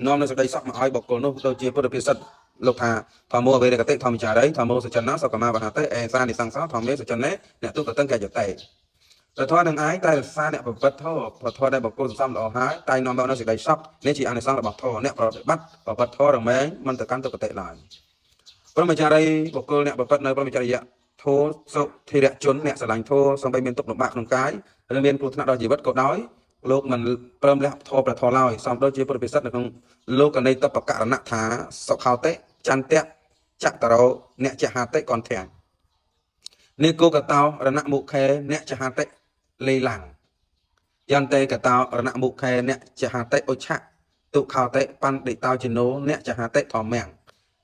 នាំនៅសេចក្តីសុខមកឲ្យបុគ្គលនោះដូចជាពុទ្ធពិសិដ្ឋលោកថាធម្មោវេរកតិធម្មចារីធម្មោសច្ចណាសកមាវហតិអេសានិសង្សារធម្មេសច្ចនេអ្នកទុកតឹងកយតិព្រះធម៌នឹងឯងតែរក្សាអ្នកប្រព្រឹត្តធម៌ព្រះធម៌ដែលបុគ្គលសន្សំល្អហើយតែនាំមកនៅសេចក្តីសុខនេះជាអានិសង្សរបស់ធម៌អ្នកប្រតិបត្តិប្រព្រឹត្តធម៌រមែងមិនទៅកាន់ទុគតិឡើយព្រមចារីបុគ្គលអ្នកប្រព្រឹត្តនៅព្រមចរិយធម៌សុធិរៈជនអ្នកស្រឡាញ់ធម៌សំបីមានទុក្ខលំបាកក្នុងកាយឬមានគ្រោះថ្នាក់ដល់ជីវិតក៏ដោយលោកមិនព្រមលះធម៌ព្រះធម៌ឡើយសំដូចជាពុទ្ធពិសិដ្ឋនៅក្នុងលោកនៃតបករណៈថាសុខោតិចន្ទៈចតរោអ្នកចហតិកន្ធៈនិគោកតោរណមុខេអ្នកចហតិលីឡាំងយន្តេកតោរណមុខេអ្នកចហតិឧច្ឆៈទុខោតិបណ្ឌិតោចិណោអ្នកចហតិធម្មំ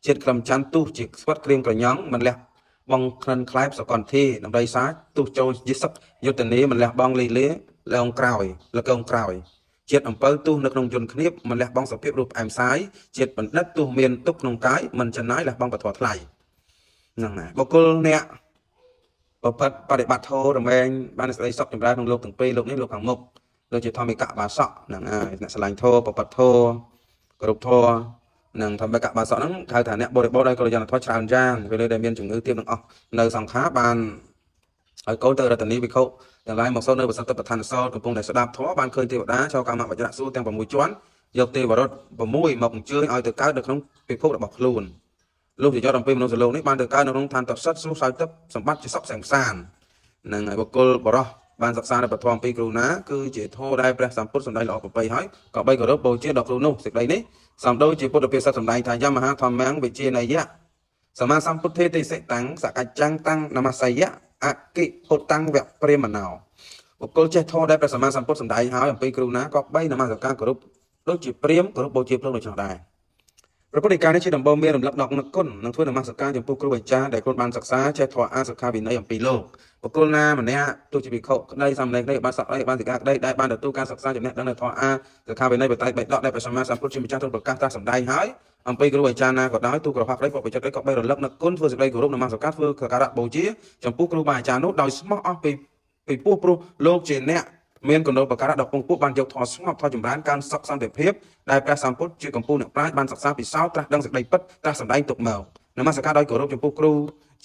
ជាតិក្លំច័ន្ទទុះជាស្វិតក្រៀមក្រញ៉ង់មិនលះបងក្លិនខ្លែបសកន្ធីដើម្បីសាចទុះចូលយិសឹកយុទ្ធនីមិនលះបងលីលាលងក្រោយលកងក្រោយជាតិអំពៅទុះនៅក្នុងយន្តគ្នាបមិនលះបងសភាពរូបផ្អែមសាយជាតិបណ្ឌិតទុះមានទុកក្នុងកាយមិនចំណាយលះបងពធថ្លៃហ្នឹងណាបុគ្គលអ្នកប្រព្រឹត្តបដិបត្តិធម៌រមែងបានសេចក្តីសុខចម្រើនក្នុងលោកទាំងពីរលោកនេះលោកខាងមុខ ដូចជាធម្មិកបាសកហ្នឹងហើយអ្នកឆ្លាញ់ធម៌បបត្តិធម៌គ្រប់ធម៌នឹងធម្មិកបាសកហ្នឹងហៅថាអ្នកបរិបូរដោយកល្យាណធម៌ច្រើនយ៉ាងវាលើដែលមានជំងឺទៀបទាំងអស់នៅសង្ខារបានហើយកូនទៅរតនីវិខុទាំងឡាយមកសូត្រនៅប្រសិទ្ធប្រធានសោតកំពុងតែស្ដាប់ធម៌បានឃើញទេវតាចោលកម្មវជ្រៈសួរទាំង6ជាន់យកទេវរត6មកអញ្ជើញឲ្យទៅកើតនៅក្នុងពិភពរបស់ខ្លួនលោកជាយត់អំពីមនុស្សលោកនេះបានទៅកើតនៅក្នុងឋានតសិទ្ធសួរសោយទឹកសម្បត្តិជាសុខសែងសាននឹងបុគ្គលបរោះបានសិក្សានៅពធអំពីគ្រូណាគឺជាធម៌ដែលព្រះសម្ពុទ្ធសម្ដែងល្អប្រពៃហើយក៏បីគោរពបូជាដល់គ្រូនោះសេចក្តីនេះសំដូចជាពុទ្ធភាសិតសម្ដែងថាយមហាធម្មំវិជានយៈសម្មាសម្ពុទ្ធេទេសតាំងសកច្ចាំងតាំងនមស្សយៈអគិពុតតាំងវៈព្រាមណោបុគ្គលចេះធម៌ដែលព្រះសម្មាសម្ពុទ្ធសម្ដែងហើយអំពីគ្រូណាក៏បីនមស្ការគោរពដូចជាព្រាមគោរពបូជាភ្លើងដូចនោះដែរព្រះពុទ្ធដីកានេះជាដំបូងមានរំលឹកដល់គុណនិងធ្វើនមស្ការចំពោះគ្រូអាចារ្យដែលខ្លួនបានសិក្សាចេះធម៌អាសិក្ខាវិន័យអំពីលោកបុគ្គលណាម្នាក់ទោះជាភិក្ខុក្តីសាមណេរក្តីបានសក្តិបានសិក្ខាក្តីដែលបានទទួលការសិក្សាចំណេះដឹងនៅធម៌អាសិក្ខាវិន័យបតៃបៃដកដែលព្រះសម្មាសម្ពុទ្ធជាម្ចាស់ទ្រង់ប្រកាសត្រាស់សម្ដែងហើយអំពីគ្រូអាចារ្យណាក៏ដោយទូក្រហក្តីពុទ្ធចិត្តក្តីក៏បីរលឹកនឹកគុណធ្វើសេចក្តីគោរពនមស្ការធ្វើសក្ការៈបូជាចំពោះគ្រូបាអាចារ្យនោះដោយស្មោះអស់ពីពោះព្រោះលោកជាអ្នកមានគំនិតបការៈដល់ពងពួកបានយកធម៌ស្ងប់ធម៌ចម្រើនការសុខសន្តិភាពដែលព្រះសម្ពុទ្ធជាកម្ពុជាអ្នកប្រាជ្ញបានសិក្សាពិសោធន៍ត្រាស់ដឹងសេចក្តីពិតត្រាស់សម្ដែងទុកមកនមស្ការដោយគោរពចំពោះគ្រូ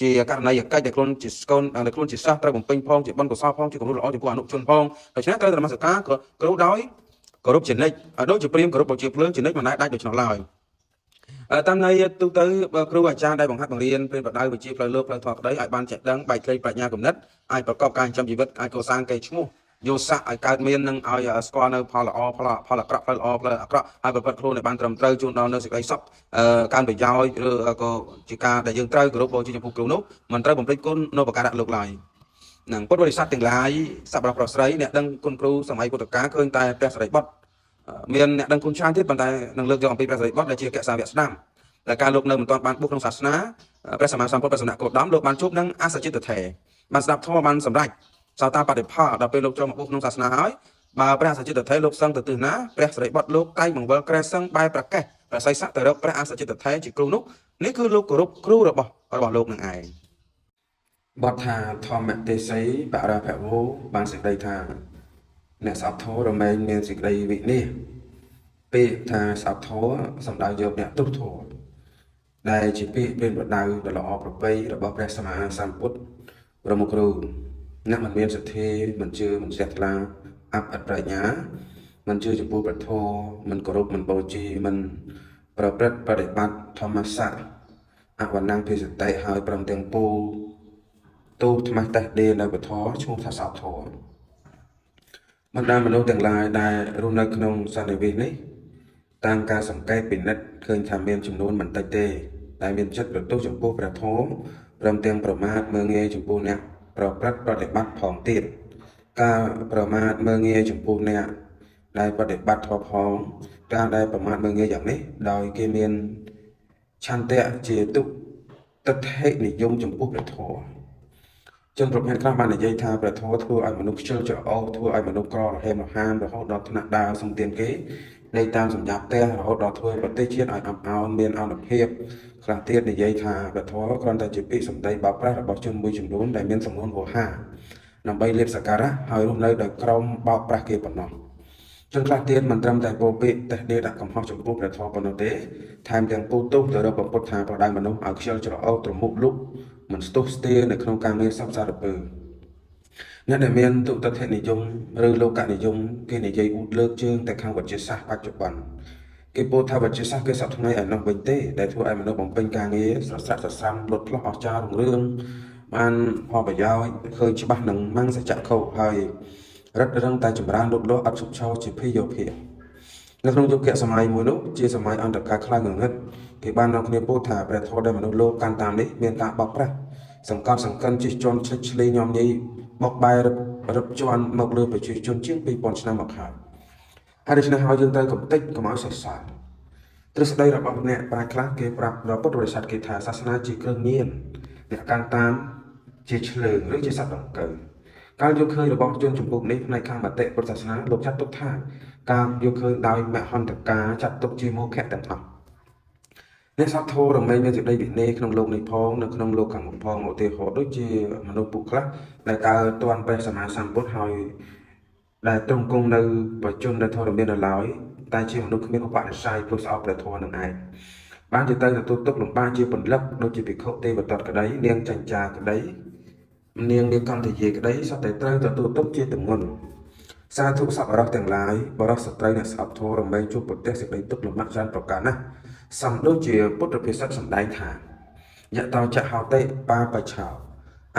ជាករណីយកិច្ចដែលខ្លួនជាស្កូនដែលខ្លួនជាសិស្សត្រូវបំពេញផងជាបុណ្យកុសលផងជាគំរូល្អចំពោះអនុជនផងដូច្នេះត្រូវនមស្ការគ្រូដោយគោរពជានិច្ចដូចជាព្រាហ្មណ៍គោរពបូជាភ្លើងជានិច្ចមិនដែលដាច់ដូច្នោះឡើយតាមន័យទូទៅគ្រូអាចារ្យដែលបង្ហាត់បង្រៀនពេលបដៅវិជាផ្លូវលោកផ្លូវធម៌ក្តីឲ្យបានចេះដឹងបែកធ្លាយប្រាជ្ញាគំនិតអាចប្រកបការចិញ្ចឹមជីវិតអាចកសាងកេរ្តិ៍ឈ្មោះយោស័កឲ្យកើតមាននឹងឲ្យស្គាល់នៅផលល្អផលអាក្រក់ផ្លូវល្អផ្លូវអាក្រក់ហើយប្រព្រឹត្តខ្លួនឲ្យបានត្រឹមត្រូវជួនដល់នៅសេចក្តីសុខការប្រយោជន៍ឬក៏ជាការដែលយើងត្រូវគោរពបូជាចំពោះគ្រូនោះមិនត្រូវបំភ្លេចគុណនៅបការៈលោកឡើយនឹងពុទ្ធបរិស័ទទាំងឡាយសប្បុរសប្រុសស្រីអ្នកដឹងគុណគ្រូសម័យពុទ្ធកាលឃើញតែព្រះសិរីបុត្រមានអ្នកដឹងគុណច្រើនទៀតប៉ុន្តែនឹងលើកយកអំពីព្រះសិរីបុត្រដែលជាកសាវៈស្ដាំដែលការលោកនៅមិនទាន់បានបុកក្នុងសាសនាព្រះសម្មាសម្ពុទ្ធព្រះសនគោតមលោកបានជួបនឹងអសចិត្តថេរបានស្ដាប់ធម៌បានសម្រេចសោតាបតិផលដល់ពេលលោកចូលមកបុកក្នុងសាសនាហើយបើព្រះអសចិត្តថេរលោកសឹងទៅទិសណាព្រះសិរីបុត្រលោកតែងបង្វិលក្រែសឹងបែរប្រកេះប្រស័យស័កទៅរកព្រះអសចិត្តថេរជាគ្រូនោះនេះគឺលោកគោរពគ្រូរបស់លោកនឹងឯងបទថាធម្មទេសីបរាភវោបានសេចក្តីថាអ្នកស្អប់ធម៌រមែងមានសេចក្តីវិនិច្ឆ័យពាក្យថាស្អប់ធម៌សំដៅយកអ្នកទុះធម៌ដែលជាពាក្យព្រានប្រដៅដ៏ល្អប្រពៃរបស់ព្រះសម្មាសម្ពុទ្ធប្រមុខគ្រូអ្នកមិនមានសទ្ធាមិនជឿមិនជ្រះថ្លាអបអត្តប្រាជ្ញាមិនជឿចំពោះព្រះធម៌មិនគោរពមិនបូជាមិនប្រព្រឹត្តបរិបត្តិធម្មសក្តិអវណ្ណងភិសតិហើយព្រមទាំងពូទូថ្មាស់តេះដេនៅពធឈ្មោះថាសោធម៌បណ្ដាមនុស្សទាំងឡាយដែលរស់នៅក្នុងសន្និវិសនេះតាមការសង្កេតពិនិត្យឃើញថាមានចំនួនមិនតិចទេដែលមានចិត្តប្រទោសចំពោះព្រះធម៌ព្រមទាំងប្រមាថមើលងាយចំពោះអ្នកប្រព្រឹត្តប្រតិបត្តិផងទៀតការប្រមាថមើលងាយចំពោះអ្នកដែលប្រតិបត្តិធម៌ផងការដែលប្រមាថមើលងាយយ៉ាងនេះដោយគេមានឆន្ទៈជាទុតិដ្ឋិនិយមចំពោះព្រះធម៌ជនប្រភេទខ្លះបាននិយាយថាព្រះធម៌ធ្វើឲ្យមនុស្សខ្ជិលច្រអូសធ្វើឲ្យមនុស្សក្ររហេមរហាមរហូតដល់ថ្នាក់ដើរសំទានគេនៃតាមសម្រាប់ផ្ទះរហូតដល់ធ្វើប្រទេសជាតិឲ្យអំអោនមានអនុភាពខ្លះទៀតនិយាយថាព្រះធម៌គ្រាន់តែជាពាក្យសម្ដីបោកប្រាស់របស់ជនមួយចំនួនដែលមានសំនួនវោហារដើម្បីលាភសក្ការៈហើយរស់នៅដោយក្រមបោកប្រាស់គេប៉ុណ្ណោះជនខ្លះទៀតមិនត្រឹមតែពោលពាក្យតេះដេដាក់កំហុសចំពោះព្រះធម៌ប៉ុណ្ណោះទេថែមទាំងពូទោសទៅរកពុទ្ធថាប្រដៅមនុស្សឲ្យខ្ជិលច្រអូសត្រមុខលុកមិនស្ទុះស្ទានៅក្នុងការងារសពសារពើអ្នកដែលមានទុតិដ្ឋិនិយមឬលោកនិយមគេនិយាយអ៊ូតលើកជើងតែខាងវិទ្យាសាស្ត្របច្ចុប្បន្នគេពោលថាវិទ្យាសាស្ត្រគេសពថ្ងៃឲ្យនោះវិញទេដែលធ្វើឲ្យមនុស្សបំពេញការងារស្រស្រាក់ស្រស្រាំលុតផ្លោះអស្ចារ្យរុងរឿងបានផលប្រយោជន៍ឃើញច្បាស់នឹងមង្សចក្ខុហើយរឹតរឹងតែចម្រើនលុតលាស់អត់ឈប់ឈរជាភិយោភានៅក្នុងយុគសម័យមួយនោះជាសម័យអន្តរកាលខ្លាំងងឹតគេបាននាំគ្នាពោលថាព្រះធម៌ដែលមនុស្សលោកកាន់តាមនេះមានការបោកប្រាស់សង្កត់សង្កិនជិះជាន់ឆ្លេចឆ្លេញញោមញីបោកបែររឹបជាន់មកលើប្រជាជនជាង 2000 ឆ្នាំមកហើយហើយដូច្នេះហើយយើងត្រូវកំទេចកុំឲ្យសេះសល់ទ្រឹស្ដីរបស់អ្នកប្រាជ្ញខ្លះគេប្រាប់ដល់ពុទ្ធបរិស័ទគេថាសាសនាជាគ្រឿងញៀនអ្នកកាន់តាមជាឆ្លើងឬជាសត្វដង្កូវការយកឃើញរបស់ជនចំពោះនេះផ្នែកខាងមតិពុទ្ធសាសនាលោកចាត់ទុកថាការយកឃើញដោយមហន្តការចាត់ទុកជាមោឃៈទាំងអស់អ្នកសត្វធម៌រមែងមានសេចក្តីវិន័យក្នុងលោកនេះផងនៅក្នុងលោកខាងមុខផងឧទាហរណ៍ដូចជាមនុស្សពួកខ្លះដែលកើតទាន់ព្រះសម្មាសម្ពុទ្ធហើយ ដែលត្រង់គង់នៅបច្ចុប្បន្នដែលធរមាននៅឡើយតែជាមនុស្សគ្មានឧបនិស្ស័យព្រោះស្អប់ព្រះធម៌នឹងឯងបានជាទៅទទួលទុកលំបាកជាពលិកដូចជាភិក្ខុទេវទត្តក្តីនាងចញ្ចាក្តីនាងកន្តយាក្តីសុទ្ធតែត្រូវទទួលទុកជាទម្ងន់សាធុសប្បុរសទាំងឡាយបរិសុទ្ធស្ត្រីអ្នកស្អប់ធម៌រមែងជួបប្រទះសេចក្តីទុកលំបាកច្រើនប្រការណាស់សំដូចជាពុទ្ធភាសិតសម្ដែងថាយតោចហោតិបាបច្ឆោ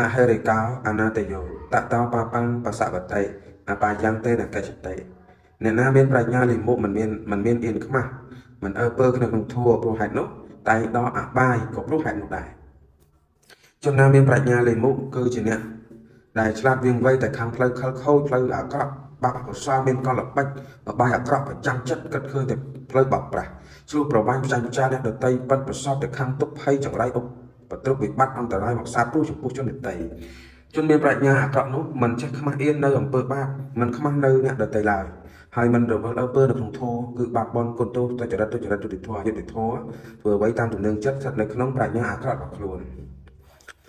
អហេរិកោអនាតយោតតោបាបង្បសវតិអបាយ៉ាងទេនកច្ចតិអ្នកណាមានប្រាជ្ញាលិមុខមិនមានអៀនខ្មាស់មិនអើពើក្នុងធัวព្រោះហេតុនោះតែដល់អបាយក៏ព្រោះហេតុនោះដែរជនណាមានប្រាជ្ញាលិមុខគឺជាអ្នកដែលឆ្លាតវាងវៃតែខាងផ្លូវខលខូចផ្លូវអាក្រក់បាបអកុសលមានកលល្បិចបាយអាក្រក់ប្រចាំចិត្តគិតឃើញតែផ្លូវបាបប្រាស់ជ្រុះប្រវាញ់ផ្ចាញ់ផ្ចាអ្នកដតីប៉ិនប្រសពតែខាងទុកភ័យចង្រៃឧបទ្រពវិបត្តិអន្តរាយមកសាព្រោះចំពោះជនដតីជនមានប្រាជ្ញាអាក្រក់នោះមិនចេះខ្មាស់អៀននៅអំពើបាបមិនខ្មាស់នៅអ្នកដតីឡើយហើយមិនរវល់អើពើនៅក្នុងធម៌គឺបាបបនគុណទោសទុច្ចរិតយុត្តិធម៌អយុត្តិធម៌ធ្វើអ្វីតាមទំនឹងចិត្តស្ថិតនៅក្នុងប្រាជ្ញាអាក្រក់របស់ខ្លួន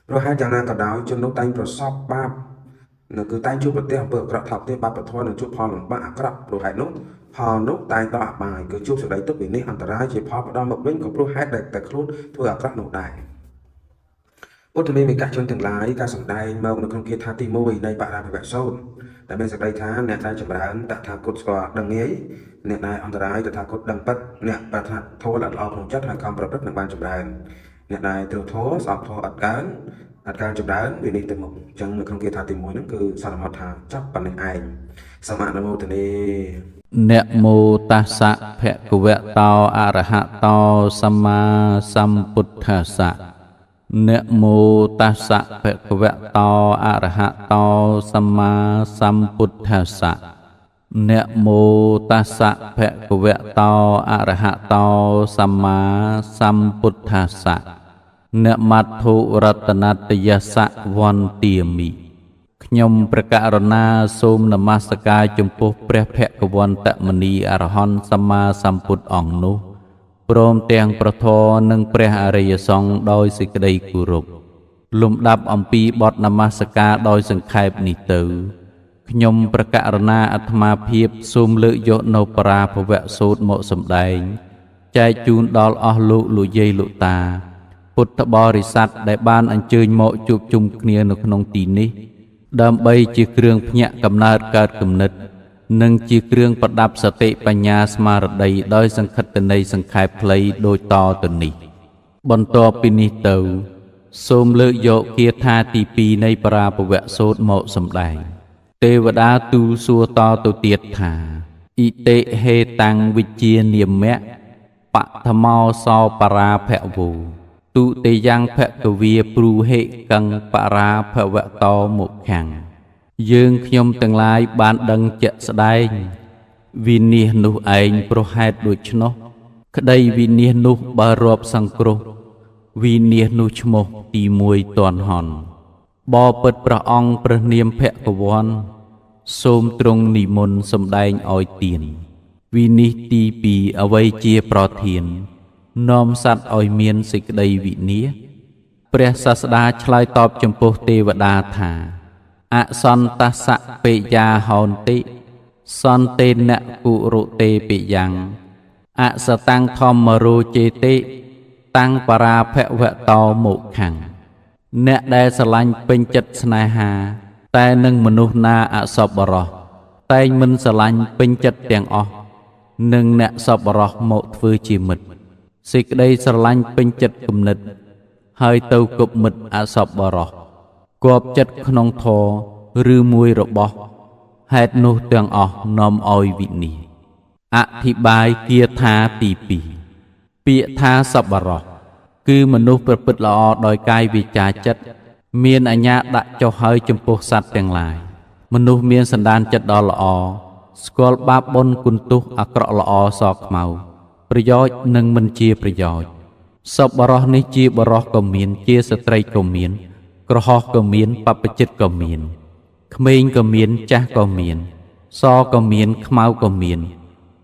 ព្រោះហេតុយ៉ាងណាក៏ដោយជននោះតែងប្រសពបាបនៅគឺតែងជួបប្រទះអំពើអាក្រក់ថប់ទេបាបធម៌នឹងជួបផលលំបាកអាក្រក់ព្រោះហេតុនោះផលនោះតែងដល់អបាយគឺជួបសេចក្តីទុក្ខវិនិច្ឆ័យអន្តរាយជាផលផ្ដល់មកវិញក៏ព្រោះហេតុដែលតែខ្លួនធ្វើអាក្រក់នោះដែរពុទ្ធមេមេកជនទាំងឡាយការសម្ដែងមកនៅក្នុងគាថាទី1នៃបរាភវសូត្រដែលមានសេចក្តីថាអ្នកដែលចម្រើនតថាគតស្គាល់ដឹងងាយអ្នកដែលអន្តរាយតថាគតដឹងពិតអ្នកប្រាថ្នាធម៌ល្អក្នុងចិត្តហើយខំប្រព្រឹត្តនឹងបានចម្រើនអ្នកដែលទ្រធម៌ស្អប់ធម៌អត់កើនអត់កើនចម្រើនវិនិច្ឆ័យទៅមុខអញ្ចឹងនៅក្នុងគាថាទី1ហ្នឹងគឺសន្មតថាចាប់ប៉ុណ្ណេះឯងសមអនុមោទនីអ្នកមោតាសៈភគវៈតោអរហតោសម្មាសម្ពុទ្ធស្សៈអ្នកមោតាសៈភគវៈតោអរហតោសម្មាសម្ពុទ្ធស្សៈអ្នកមោតាសៈភគវៈតោអរហតោសម្មាសម្ពុទ្ធស្សៈអ្នកមត្ថុរតនតយសៈវន្ទាមិខ្ញុំព្រះករុណាសូមនមស្ការចំពោះព្រះភគវន្តមុនីអរហន្តសម្មាសម្ពុទ្ធអង្គនោះព្រមទាំងប្រធរនិងព្រះអរិយសង្ឃដោយសេចក្តីគោរពលំដាប់អំពីបទនមស្ការដោយសង្ខេបនេះទៅខ្ញុំព្រះករុណាអាត្មាភាពសូមលើកយកនៅបរាភវសូត្រមកសម្ដែងចែកជូនដល់អស់លោកយាយលោកតាពុទ្ធបរិស័ទដែលបានអញ្ជើញមកជួបជុំគ្នានៅក្នុងទីនេះដើម្បីជាគ្រឿងភ្ញាក់កំណើតកើតគំនិតនិងជាគ្រឿងប្រដាប់សតិបញ្ញាស្មារតីដោយសង្ខិតន័យសង្ខេបខ្លីដូចតទៅនេះបន្ទាប់ពីនេះទៅសូមលើកយកគាថាទី2នៃបរាភវសូត្រមកសម្ដែងទេវតាទូលសួរតទៅទៀតថាអ៊ីតេហេតាំងវិជ្ជានាមៈបឋមោសោបរាភវោទុតិយ៉ាងភគវាព្រូហេកੰបរាភវតោមុខាំងយើងខ្ញុំទាំងឡាយបានដឹងជាក់ស្ដែងវិនិច្ឆ័យនោះឯងប្រហែលដូច្នោះក្តីវិនិច្ឆ័យនោះបើរាប់សង្គ្រោះវិនិច្ឆ័យនោះឈ្មោះទី1ទាន់ហន់បពិតព្រះអង្គព្រះនាមភគវន្តសូមទ្រង់និមន្តសម្ដែងឲ្យទានវិនិច្ឆ័យទី2អ្វីជាប្រធាននាំសត្វឲ្យមានសេចក្តីវិនិច្ឆ័យព្រះសាស្តាឆ្លើយតបចំពោះទេវតាថាអសន្តសៈពេយាហោន្តិសន្តិនគុរុទេពេយ៉ាងអសតាំងធម្មរោចេតិតាំងបរាភវតោមុខាំងអ្នកដែលស្រឡាញ់ពេញចិត្តស្នេហាតែនឹងមនុស្សណាអសប្បុរសតែងមិនស្រឡាញ់ពេញចិត្តទាំងអស់នឹងអ្នកសប្បុរសមកធ្វើជាមិត្តសេចក្តីស្រឡាញ់ពេញចិត្តគំនិតហើយទៅគប់មិត្តអសប្បុរសគប់ចិត្តក្នុងធម៌ឬមួយរបស់ហេតុនោះទាំងអស់នាំឲ្យវិនិច្ឆ័យអធិប្បាយគាថាទី2ពាក្យថាសប្បុរសគឺមនុស្សប្រព្រឹត្តល្អដោយកាយវាចាចិត្តមានអញ្ញាដាក់ចុះហើយចំពោះសត្វទាំងឡាយមនុស្សមានសន្តានចិត្តដ៏ល្អស្គាល់បាបបុណ្យគុណទោសអាក្រក់ល្អសខ្មៅប្រយោជន៍និងមិនជាប្រយោជន៍សប្បុរសនេះជាបរោះក៏មានជាស្ត្រីក៏មានក្រហោះក៏មានបព្វជិតក៏មានក្មេងក៏មានចាស់ក៏មានសក៏មានខ្មៅក៏មាន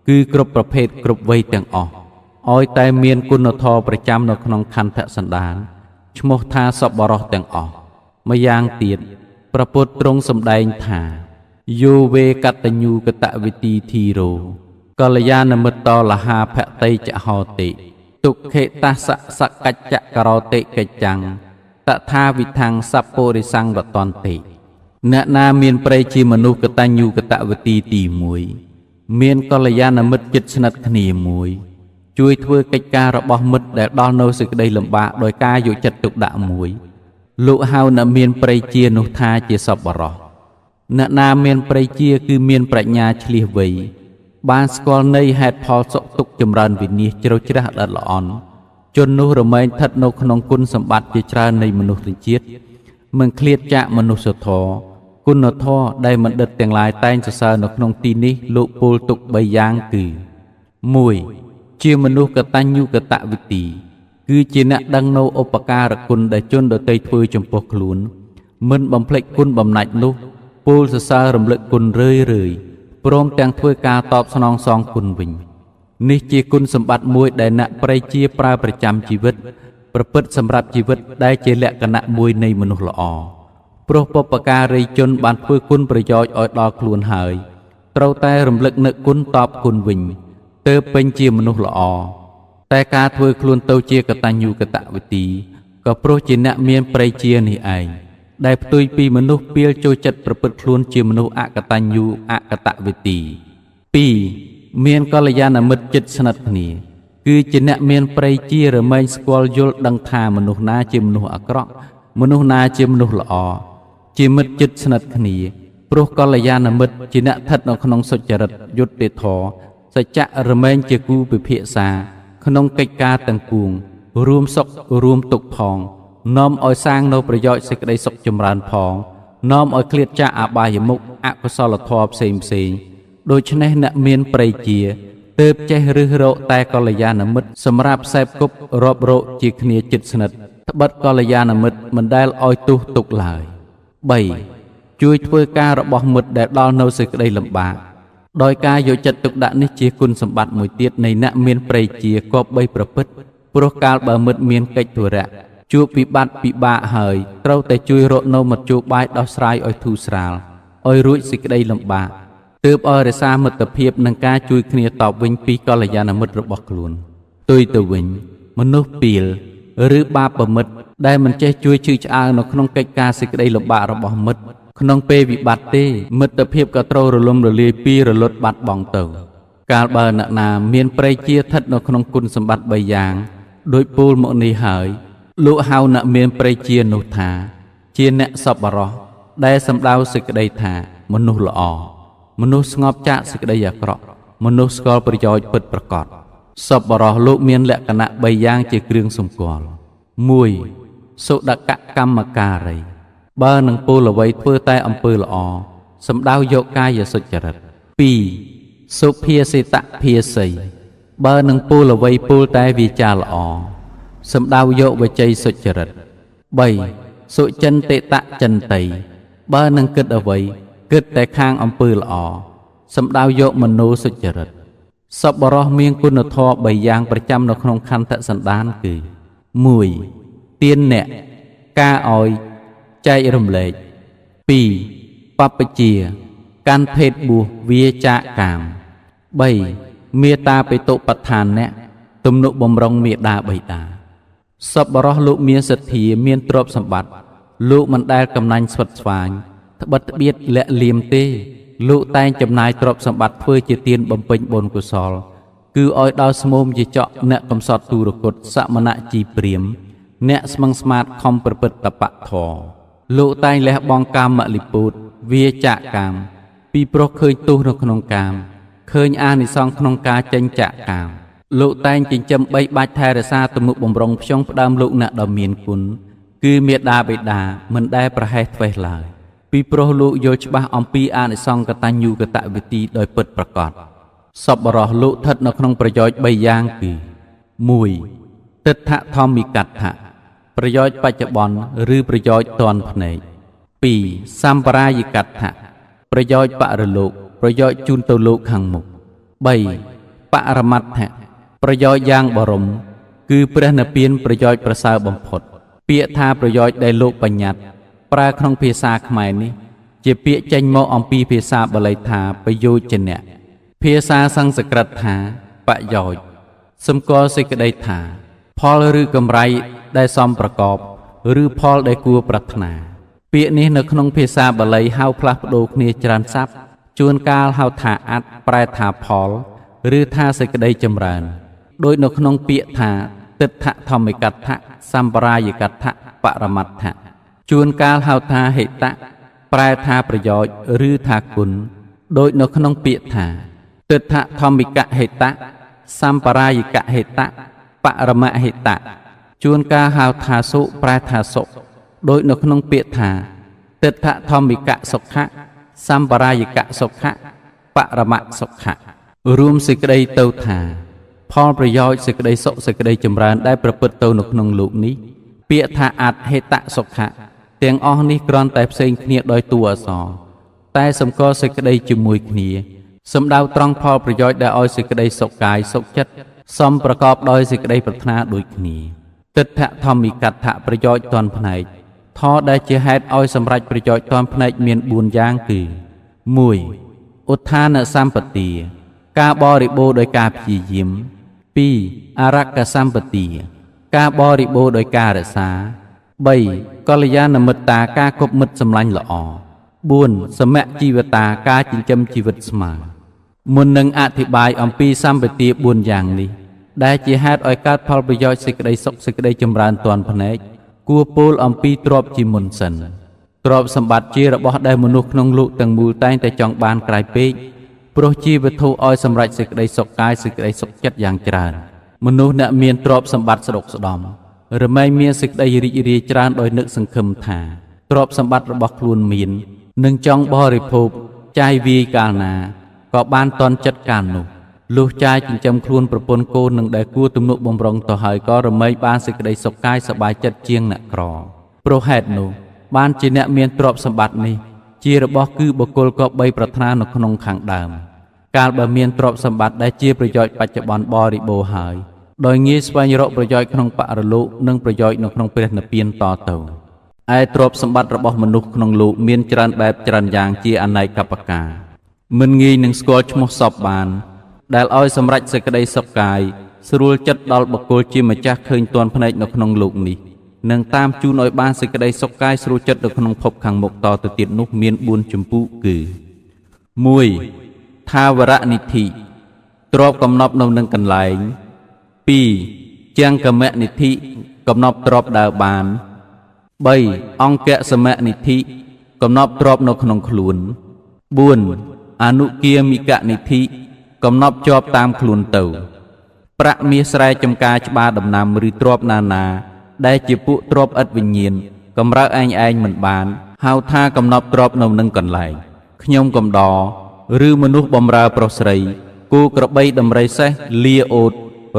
គឺគ្រប់ប្រភេទគ្រប់វ័យទាំងអស់ឲ្យតែមានគុណធម៌ប្រចាំនៅក្នុងខន្ធសន្តានឈ្មោះថាសប្បុរសទាំងអស់ម្យ៉ាងទៀតព្រះពុទ្ធទ្រង់សម្ដែងថា โยเวกัตตญญูกตวิตีทีโรกัลยาณมิตรตลหาภะเตจะหอติตุเขตัสสะสกกัจจะกโรติกัจจังตถาวิทังสัพปุริสังวตนติเนนาเมียนเปรจีมนุษย์กตัญญูกตวิตีตีมวยเมียนกัลยาณมิตรจิตสนัดขณีมวยช่วยធ្វើកិច្ចការរបស់មិត្តដែលដល់នៅសេចក្តីលំបាកដោយការយកចិត្តទុកដាក់មួយលោកហៅអ្នកមានប្រិយជានោះថាជាសប្បុរសអ្នកណាមានប្រិយជាគឺមានប្រាជ្ញាឆ្លៀសវៃបានស្គាល់នៃហេតុផលសុខទុក្ខចម្រើនវិនិច្ឆ័យជ្រៅជ្រះល្អិតល្អន់ជននោះរមែងស្ថិតនៅក្នុងគុណសម្បត្តិជាច្រើននៃមនុស្សជាតិមិនឃ្លាតចាកមនុស្សធម៌គុណធម៌ដែលបណ្ឌិតទាំងឡាយតែងសរសើរនៅក្នុងទីនេះលោកពោលទុក3យ៉ាងគឺ 1. ជាមនុស្សកតញ្ញូកតវិទីគឺជាអ្នកដឹងនៅឧបការគុណដែលជនដទៃធ្វើចំពោះខ្លួនមិនបំភ្លេចគុណបំណាច់នោះពោលសរសើររំលឹកគុណរឿយព្រមទាំងធ្វើការតបស្នងសងគុណវិញនេះជាគុណសម្បត្តិមួយដែលអ្នកប្រិយជាប្រើប្រចាំជីវិតប្រព្រឹត្តសម្រាប់ជីវិតដែលជាលក្ខណៈមួយនៃមនុស្សល្អព្រោះបុព្វការីជនបានធ្វើគុណប្រយោជន៍ឲ្យដល់ខ្លួនហើយត្រូវតែរំលឹកនឹកគុណតបគុណវិញទើបពេញជាមនុស្សល្អតែការធ្វើខ្លួនទៅជាកតញ្ញូកតវិទីក៏ព្រោះជាអ្នកមានប្រិយជានេះឯងដែលផ្ទុយពីមនុស្សពាលចូលចិត្តប្រព្រឹត្តខ្លួនជាមនុស្សអកតញ្ញូអកតវិទី 2. មានកល្យាណមិត្តចិត្តស្និទ្ធគ្នាគឺជាអ្នកមានប្រិយជារមែងស្គាល់យល់ដឹងថាមនុស្សណាជាមនុស្សអាក្រក់មនុស្សណាជាមនុស្សល្អជាមិត្តចិត្តស្និទ្ធគ្នាព្រោះកល្យាណមិត្តជាអ្នកស្ថិតនៅក្នុងសុចរិតយុត្តិធម៌សច្ចៈរមែងជាគូពិភាក្សាក្នុងកិច្ចការទាំងពួងរួមសុខរួមទុក្ខផងនាំឲ្យសាងនៅប្រយោជន៍សេចក្តីសុខចម្រើនផងនាំឲ្យឃ្លាតចាកអបាយមុខអកុសលធម៌ផ្សេងដូច្នេះអ្នកមានប្រិយជាទើបចេះរើសរកតែកល្យាណមិត្តសម្រាប់ផ្សេបគប់រាប់រកជាគ្នាជិតស្និទ្ធត្បិតកល្យាណមិត្តមិនដែលឲ្យទុះទុកឡើយ 3. ជួយធ្វើការរបស់មិត្តដែលដល់នៅសេចក្តីលំបាកដោយការយកចិត្តទុកដាក់នេះជាគុណសម្បត្តិមួយទៀតនៃអ្នកមានប្រិយជាគប្បីប្រព្រឹត្តព្រោះកាលបើមិត្តមានកិច្ចធុរៈជួបវិបត្តិពិបាកហើយត្រូវតែជួយរកនៅមធ្យោបាយដោះស្រាយឲ្យធូរស្រាលឲ្យរួចសេចក្តីលំបាកទើបឲ្យរក្សាមិត្តភាពនិងការជួយគ្នាតបវិញពីកល្យាណមិត្តរបស់ខ្លួនផ្ទុយទៅវិញមនុស្សពីលឬបាបមិត្តដែលមិនចេះជួយជឿឆ្អើងនៅក្នុងកិច្ចការសេចក្តីលំបាករបស់មិត្តក្នុងពេលវិបត្តិទេមិត្តភាពក៏ត្រូវរលំរលាយពីរលត់បាត់បង់ទៅកាលបើអ្នកណាមានប្រិយជាស្ថិតនៅក្នុងគុណសម្បត្តិ3យ៉ាងដោយពោលមកនេះហើយលោកហៅអ្នកមានប្រិយជានោះថាជាអ្នកសប្បុរសដែលសម្ដៅសេចក្តីថាមនុស្សល្អមនុស្សស្ងប់ចាកសេចក្តីអាក្រក់មនុស្សស្គាល់ប្រយោជន៍ពិតប្រាកដសប្បុរសលោកមានលក្ខណៈ3យ៉ាងជាគ្រឿងសម្គាល់ 1. សុដកកម្មការីបើនឹងពោលអ្វីធ្វើតែអំពើល្អសម្ដៅយកកាយសុចរិត 2. សុភាសិតភាសីបើនឹងពោលអ្វីពោលតែវាចាល្អសម្ដៅយកវជ័យសុចរិត 3. សុចិន្តិតចិន្តីបើនឹងគិតអ្វីគិតតែខាងអំពើល្អសម្ដៅយកមនោសុចរិតសប្បុរសមានគុណធម៌3យ៉ាងប្រចាំនៅក្នុងខន្ធសន្តានគឺ 1. ទានអ្នកការឲ្យចែករំលែក 2. បព្វជាកាន់ភេទបួសវាចាកកាម 3. មេត្តាបិតុបដ្ឋានអ្នកទំនុកបំរុងមេដាបិតាសប្បុរសលោកមានសទ្ធាមានទ្រព្យសម្បត្តិលោកមិនដែលកំណាញ់ស្វិតស្វាញត្បិតត្បៀតលាក់លៀមទេលោកតែងចំណាយទ្រព្យសម្បត្តិធ្វើជាទានបំពេញបុណ្យកុសលគឺឲ្យដល់ស្មោមជាចកអ្នកកំសត់ទូរគតសមណៈជីព្រាមអ្នកស្មឹងស្មាតខំប្រព្រឹត្តតបៈធម៌លោកតែងលះបង់កាមលិពោតវាចាកកាមពីព្រោះឃើញទោសនៅក្នុងកាមឃើញអានិសង្សក្នុងការចេញចាកកាមលោកតែងចិញ្ចឹមបីបាច់ថែរក្សាទំនុកបំរុងផ្ចង់ផ្ដើមលោកអ្នកដ៏មានគុណគឺមេដាបិតាមិនដែលប្រហែសធ្វេសឡើយពីព្រោះលោកយល់ច្បាស់អំពីអានិសង្សកតញ្ញូកតវិទីដោយពិតប្រាកដសប្បុរសលោកស្ថិតនៅក្នុងប្រយោជន៍3យ៉ាងគឺ 1. ទិដ្ឋធម្មិកដ្ឋៈប្រយោជន៍បច្ចុប្បន្នឬប្រយោជន៍ទាន់ភ្នែក 2. សម្បរាយិកដ្ឋៈប្រយោជន៍បរលោកប្រយោជន៍ជូនទៅលោកខាងមុខ 3. បរមត្ថៈប្រយោជន៍យ៉ាងបរមគឺព្រះនិព្វានប្រយោជន៍ប្រសើរបំផុតពាក្យថាប្រយោជន៍ដែលលោកបញ្ញត្តិប្រើក្នុងភាសាខ្មែរនេះ ជាពាក្យចេញមកអំពីភាសាបាលីថាប្រយោជនៈភាសាសំស្ក្រឹតថាប្រយោជន៍សម្គាល់សេចក្តីថាផលឬកម្រៃដែលសមប្រកបឬផលដែលគួរប្រាថ្នាពាក្យនេះនៅក្នុងភាសាបាលីហៅផ្លាស់ប្ដូរគ្នាច្រើនស័ព្ទជួនកាលហៅថាអត្ថប្រែថាផលឬថាសេចក្តីចម្រើនដោយនៅក្នុងពាក្យថាទិដ្ឋធម្មិកដ្ឋសម្បរាយកដ្ឋបរមត្ថៈជួនកាលហៅថាហេតៈប្រែថាប្រយោជន៍ឬថាគុណដោយនៅក្នុងពាក្យថាទិដ្ឋធម្មិកហេតៈសម្បរាយកហេតៈបរមហេតៈជួនកាលហៅថាសុប្រែថាសុខដោយនៅក្នុងពាក្យថាទិដ្ឋធម្មិកសុខៈសម្បរាយកសុខៈបរមសុខៈរួមសេចក្តីទៅថាផលប្រយោជន៍សេចក្តីសុខសេចក្តីចម្រើនដែលប្រព្រឹត្តទៅនៅក្នុងលោកនេះពាក្យថាអត្ថហេតៈសុខៈទាំងអស់នេះគ្រាន់តែផ្សេងគ្នាដោយតួអក្សរតែសម្គាល់សេចក្តីជាមួយគ្នាសំដៅត្រង់ផលប្រយោជន៍ដែលឲ្យសេចក្តីសុខកាយសុខចិត្តសមប្រកបដោយសេចក្តីប្រាថ្នាដូចគ្នាទិដ្ឋធម្មិកដ្ឋប្រយោជន៍ទាន់ផ្នែកធម៌ដែលជាហេតុឲ្យសម្រេចប្រយោជន៍ទាន់ផ្នែកមាន4យ៉ាងគឺ 1. ឧទ្ធានសម្បទាការបរិបូរដោយការព្យាយាម 2. អរក្ខសម្បទាការបរិបូរដោយការរក្សា 3. កល្យាណមិត្តាការគប់មិត្តសម្លាញ់ល្អ 4. សមជីវតាការចិញ្ចឹមជីវិតស្មើមុននឹងអធិប្បាយអំពីសម្បទា4យ៉ាងនេះដែលជាហេតុឲ្យកើតផលប្រយោជន៍សេចក្តីសុខសេចក្តីចម្រើនទាន់ភ្នែកគួរពោលអំពីទ្រព្យជាមុនសិនទ្រព្យសម្បត្តិជារបស់ដែលមនុស្សក្នុងលោកទាំងមូលតែងតែចង់បានក្រៃពេកព្រោះជាវត្ថុឲ្យសម្រេចសេចក្តីសុខកាយសេចក្តីសុខចិត្តយ៉ាងច្រើនមនុស្សអ្នកមានទ្រព្យសម្បត្តិស្ដុកស្ដំរមែងមានសេចក្តីរីករាយច្រើនដោយនឹកសង្ឃឹមថាទ្រព្យសម្បត្តិរបស់ខ្លួនមាននឹងចង់បរិភោគចាយវាយកាលណាក៏បានតន់ចិត្តកាលនោះលុះចាយចិញ្ចឹមខ្លួនប្រពន្ធកូននឹងដែលគួរទំនុកបំរុងទៅហើយក៏រមែងបានសេចក្តីសុខកាយសប្បាយចិត្តជាងអ្នកក្រព្រោះហេតុនោះបានជាអ្នកមានទ្រព្យសម្បត្តិនេះជារបស់គឺបុគ្គលក៏បីប្រាថ្នានៅក្នុងខាងដើមកាលបើមានទ្រព្យសម្បត្តិដែលជាប្រយោជន៍បច្ចុប្បន្នបរិបូរណ៍ហើយដោយងាយស្វែងរកប្រយោជន៍ក្នុងបរិលោកនិងប្រយោជន៍នៅក្នុងព្រះនិព្វានតទៅឯទ្រព្យសម្បត្តិរបស់មនុស្សក្នុងលោកមានច្រើនបែបច្រើនយ៉ាងជាអនេកបការមិនងាយនឹងស្គាល់ឈ្មោះសពបានដែលឲ្យសម្រេចសេចក្តីសុខកាយស្រួលចិត្តដល់បុគ្គលជាម្ចាស់ឃើញទាន់ភ្នែកនៅក្នុងលោកនេះនឹងតាមជូនឲ្យបានសេចក្តីសុខកាយស្រួលចិត្តនៅក្នុងភពខាងមុខតទៅទៀតនោះមាន4ចម្ពោះគឺ 1. ថាវរនិធិទ្រព្យកំណប់នៅនឹងកន្លែង 2. ជាងកមនិធិកំណប់ទ្រព្យដើរបាន 3. អង្គសមនិធិកំណប់ទ្រព្យនៅក្នុងខ្លួន 4. អនុគាមិកនិធិកំណប់ជាប់តាមខ្លួនទៅប្រាក់មាសស្រែចំការច្បារដំណាំឬទ្រព្យណានាដែលជាពួកទ្រព្យឥតវិញ្ញាណកម្រើឯងមិនបានហៅថាកំណប់ទ្រព្យនៅនឹងកន្លែងខ្ញុំកំដរឬមនុស្សបំរើប្រុសស្រីគូក្របីដំរីសេះលាអូត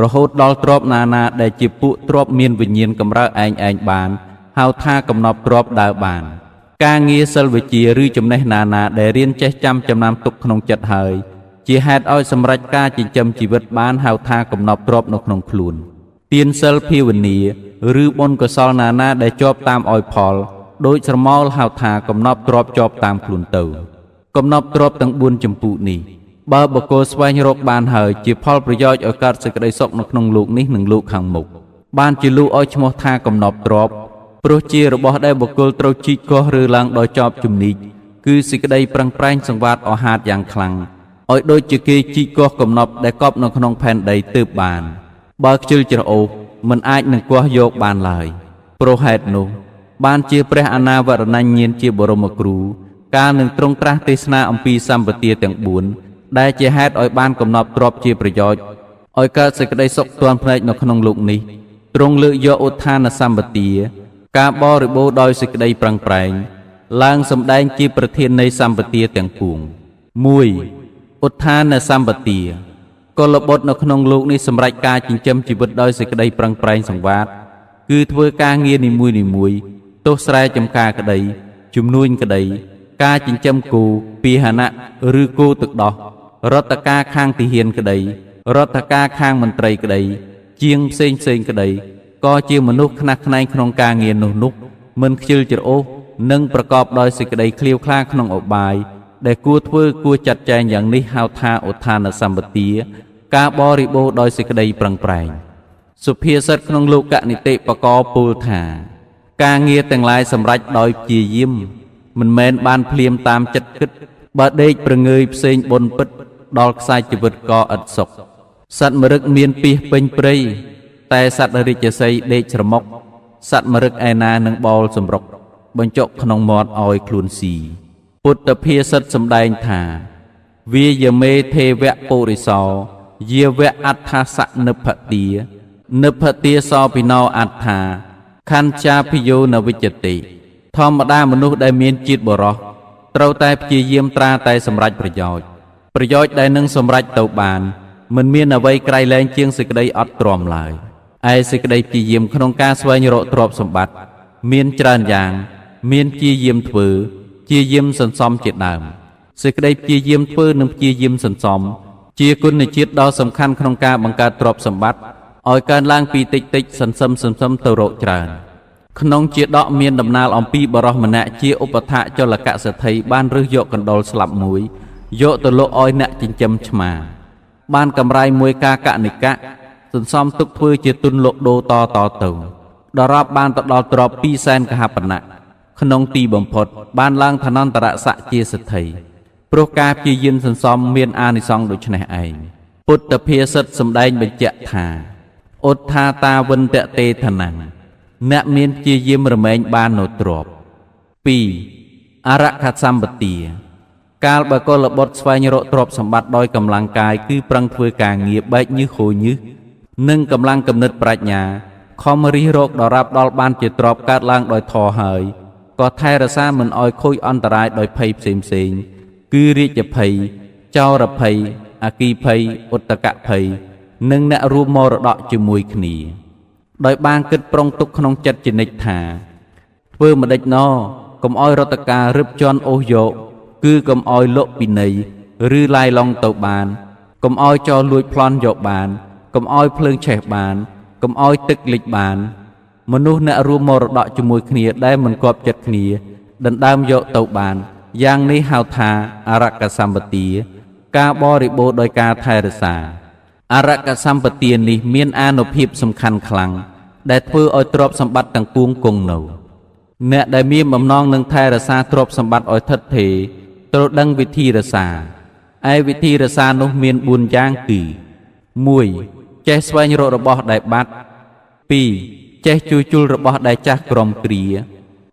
រហូតដល់ទ្រព្យណានាដែលជាពួកទ្រព្យមានវិញ្ញាណកម្រើឯងបានហៅថាកំណប់ទ្រព្យដើរបានការងារសិលវិជ្ជាឬចំណេះណានាដែលរៀនចេះចាំចំណាំទុកក្នុងចិត្តហើយជាហេតុឲ្យសម្រេចការចិញ្ចឹមជីវិតបានហៅថាកំណប់ទ្រព្យនៅក្នុងខ្លួនទានសិលភាវនាឬបុណ្យកុសលណានាដែលជាប់តាមឲ្យផលដោយស្រមោលហៅថាកំណប់ទ្រព្យជាប់តាមខ្លួនទៅកំណប់ទ្រព្យទាំង4ចម្ពោះនេះបើបុគ្គលស្វែងរកបានហើយជាផលប្រយោជន៍ឲ្យកើតសេចក្តីសុខនៅក្នុងលោកនេះនិងលោកខាងមុខបានជាលោកឲ្យឈ្មោះថាកំណប់ទ្រព្យព្រោះជារបស់ដែលបុគ្គលត្រូវជីកកោះឬឡើងដោយចប់ជំនិចគឺសេចក្តីប្រឹងប្រែងសង្វាតអហាតយ៉ាងខ្លាំងឲ្យដូចជាគេជីកកោះកំណប់ដែលកប់នៅក្នុងផែនដីទើបបានបើខ្ជិលច្រអូសមិនអាចនឹងកោះយកបានឡើយព្រោះហេតុនោះបានជាព្រះអនាវរណញ្ញញាណជាបរមគ្រូកាលនឹងទ្រង់ត្រាស់ទេសនាអំពីសម្បទាទាំង4ដែលជាហេតុឲ្យបានកំណប់ទ្រព្យជាប្រយោជន៍ឲ្យកើតសេចក្តីសុខទាន់ភ្នែកនៅក្នុងលោកនេះទ្រង់លើកយកឧទ្ធានសម្បទាការបរិបូរដោយសេចក្តីប្រឹងប្រែងឡើងសម្ដែងជាប្រធាននៃសម្បទាទាំងពួង 1. ឧទ្ធានសម្បទាកុលបុត្រនៅក្នុងលោកនេះសម្រេចការចិញ្ចឹមជីវិតដោយសេចក្តីប្រឹងប្រែងសង្វាតគឺធ្វើការងារនីមួយៗទោះស្រែចម្ការក្តីជំនួញក្តីការចិញ្ចឹមគោពាហនៈឬគោទឹកដោះរដ្ឋការខាងទាហានក្តីរដ្ឋការខាងមន្ត្រីក្តីជាងផ្សេងក្តីក៏ជាមនុស្សខ្នះខ្នែងក្នុងការងារនោះមិនខ្ជិលច្រអូស និងប្រកបដោយសេចក្តីឃ្លាវខ្លាក្នុងឧបាយដែលគួរធ្វើគួរចាត់ចែងយ៉ាងនេះហៅថាឧទ្ធានសម្បទាការបរិបូរដោយសេចក្តីប្រឹងប្រែងសុភាសិតក្នុងលោកនិតិបកពោលថាការងារទាំងឡាយសម្រេចដោយព្យាយាមមិនមែនបានភ្លាមតាមចិត្តគិតបើដេកប្រងើយផ្សេងបុណ្យពិតដល់ខ្សែជីវិតក៏ឥតសុខសត្វមរឹកមានពីសពេញព្រៃតែសត្វរាជសីដេកស្រមុកសត្វមរឹកឯណានឹងបោលសម្រុកបញ្ចុកក្នុងមាត់ឲ្យខ្លួនស៊ីពុទ្ធភាសិតសម្ដែងថាវាយមេទេវៈពុរិសោយាវៈអដ្ឋសនិភទានិភទាសោពិណោអត្ថាខញ្ចាភិយោនវិជ្ជតិធម្មតាមនុស្សដែលមានជាតិបរោះត្រូវតែព្យាយាមត្រាតែសម្រេចប្រយោជន៍ដែលនឹងសម្រេចទៅបានមិនមានអ្វីក្រៃលែងជាងសេចក្តីអត់ទ្រាំឡើយឯសេចក្តីព្យាយាមក្នុងការស្វែងរកទ្រព្យសម្បត្តិមានច្រើនយ៉ាងមានព្យាយាមធ្វើព្យាយាមសន្សំជាដើមសេចក្តីព្យាយាមធ្វើនិងព្យាយាមសន្សំជាគុណជាតិដ៏សំខាន់ក្នុងការបង្កើតទ្រព្យសម្បត្តិឲ្យកើនឡើងពីតិចសន្សំទៅរកច្រើនក្នុងជាដកមានដំណាលអំពីបរិសម្នាក់ជាឧបថចលកសិទ្ធិបានរើសយកកណ្ដុរស្លាប់មួយយកទៅលក់ឲ្យអ្នកចិញ្ចឹមឆ្មាបានកម្រៃមួយការកនិកៈសន្សំទុកធ្វើជាទុនលក់ដូរតទៅដរាបបានទៅដល់ទ្រព្យ200,000កហបណៈក្នុងទីបំផុតបានឡើងឋានន្តរស័ក្តិជាសិទ្ធិព្រោះការព្យាយាមសន្សំមានអានិសង្សដូចនេះឯងពុទ្ធភាសិតសម្ដែងបញ្ជាក់ថាឧទ្ធាតាវិន្តទេធនំអ្នកមានព្យាយាមរមែងបាននៅទ្រព្យ 2. អរខសម្បទាកាលបើកុលបុត្រស្វែងរកទ្រព្យសម្បត្តិដោយកម្លាំងកាយគឺប្រឹងធ្វើការងារបែកញើសហូរញើសនិងកម្លាំងគំនិតប្រាជ្ញាខំរិះរកដរាបដល់បានជាទ្រព្យកើតឡើងដោយធម៌ហើយក៏ថែរក្សាមិនឲ្យខូចអន្តរាយដោយភ័យផ្សេងគឺរាជភ័យចោរភ័យអគីភ័យឧត្តកភ័យនិងអ្នករួមមរតកជាមួយគ្នាដោយបានគិតប្រុងទុកក្នុងចិត្តជានិច្ចថាធ្វើម្ដេចណកុំឲ្យរដ្ឋការរឹបជន់អូសយកគឺកុំឲ្យលក់ពីនៃឬឡាយឡុងទៅបានកុំឲ្យចោរលួចប្លន់យកបានកុំឲ្យភ្លើងឆេះបានកុំឲ្យទឹកលិចបានមនុស្សអ្នករួមមរតកជាមួយគ្នាដែលមិនគាប់ចិត្តគ្នាដណ្ដើមយកទៅបានយ៉ាងនេះហៅថាអរកសម្បទាការបរិបូរដោយការថែរក្សាអរកសម្បទានេះមានអានុភាពសំខាន់ខ្លាំងដែលធ្វើឲ្យទ្រព្យសម្បត្តិទាំងពួងគង់នៅអ្នកដែលមានបំណងនឹងថែរក្សាទ្រព្យសម្បត្តិឲ្យឋិតថេរត្រូវដឹងវិធីរក្សាឯវិធីរក្សានោះមាន4យ៉ាងគឺ 1. ចេះស្វែងរករបស់ដែលបាត់ 2. ចេះជួសជុលរបស់ដែលចាស់ក្រំគ្រា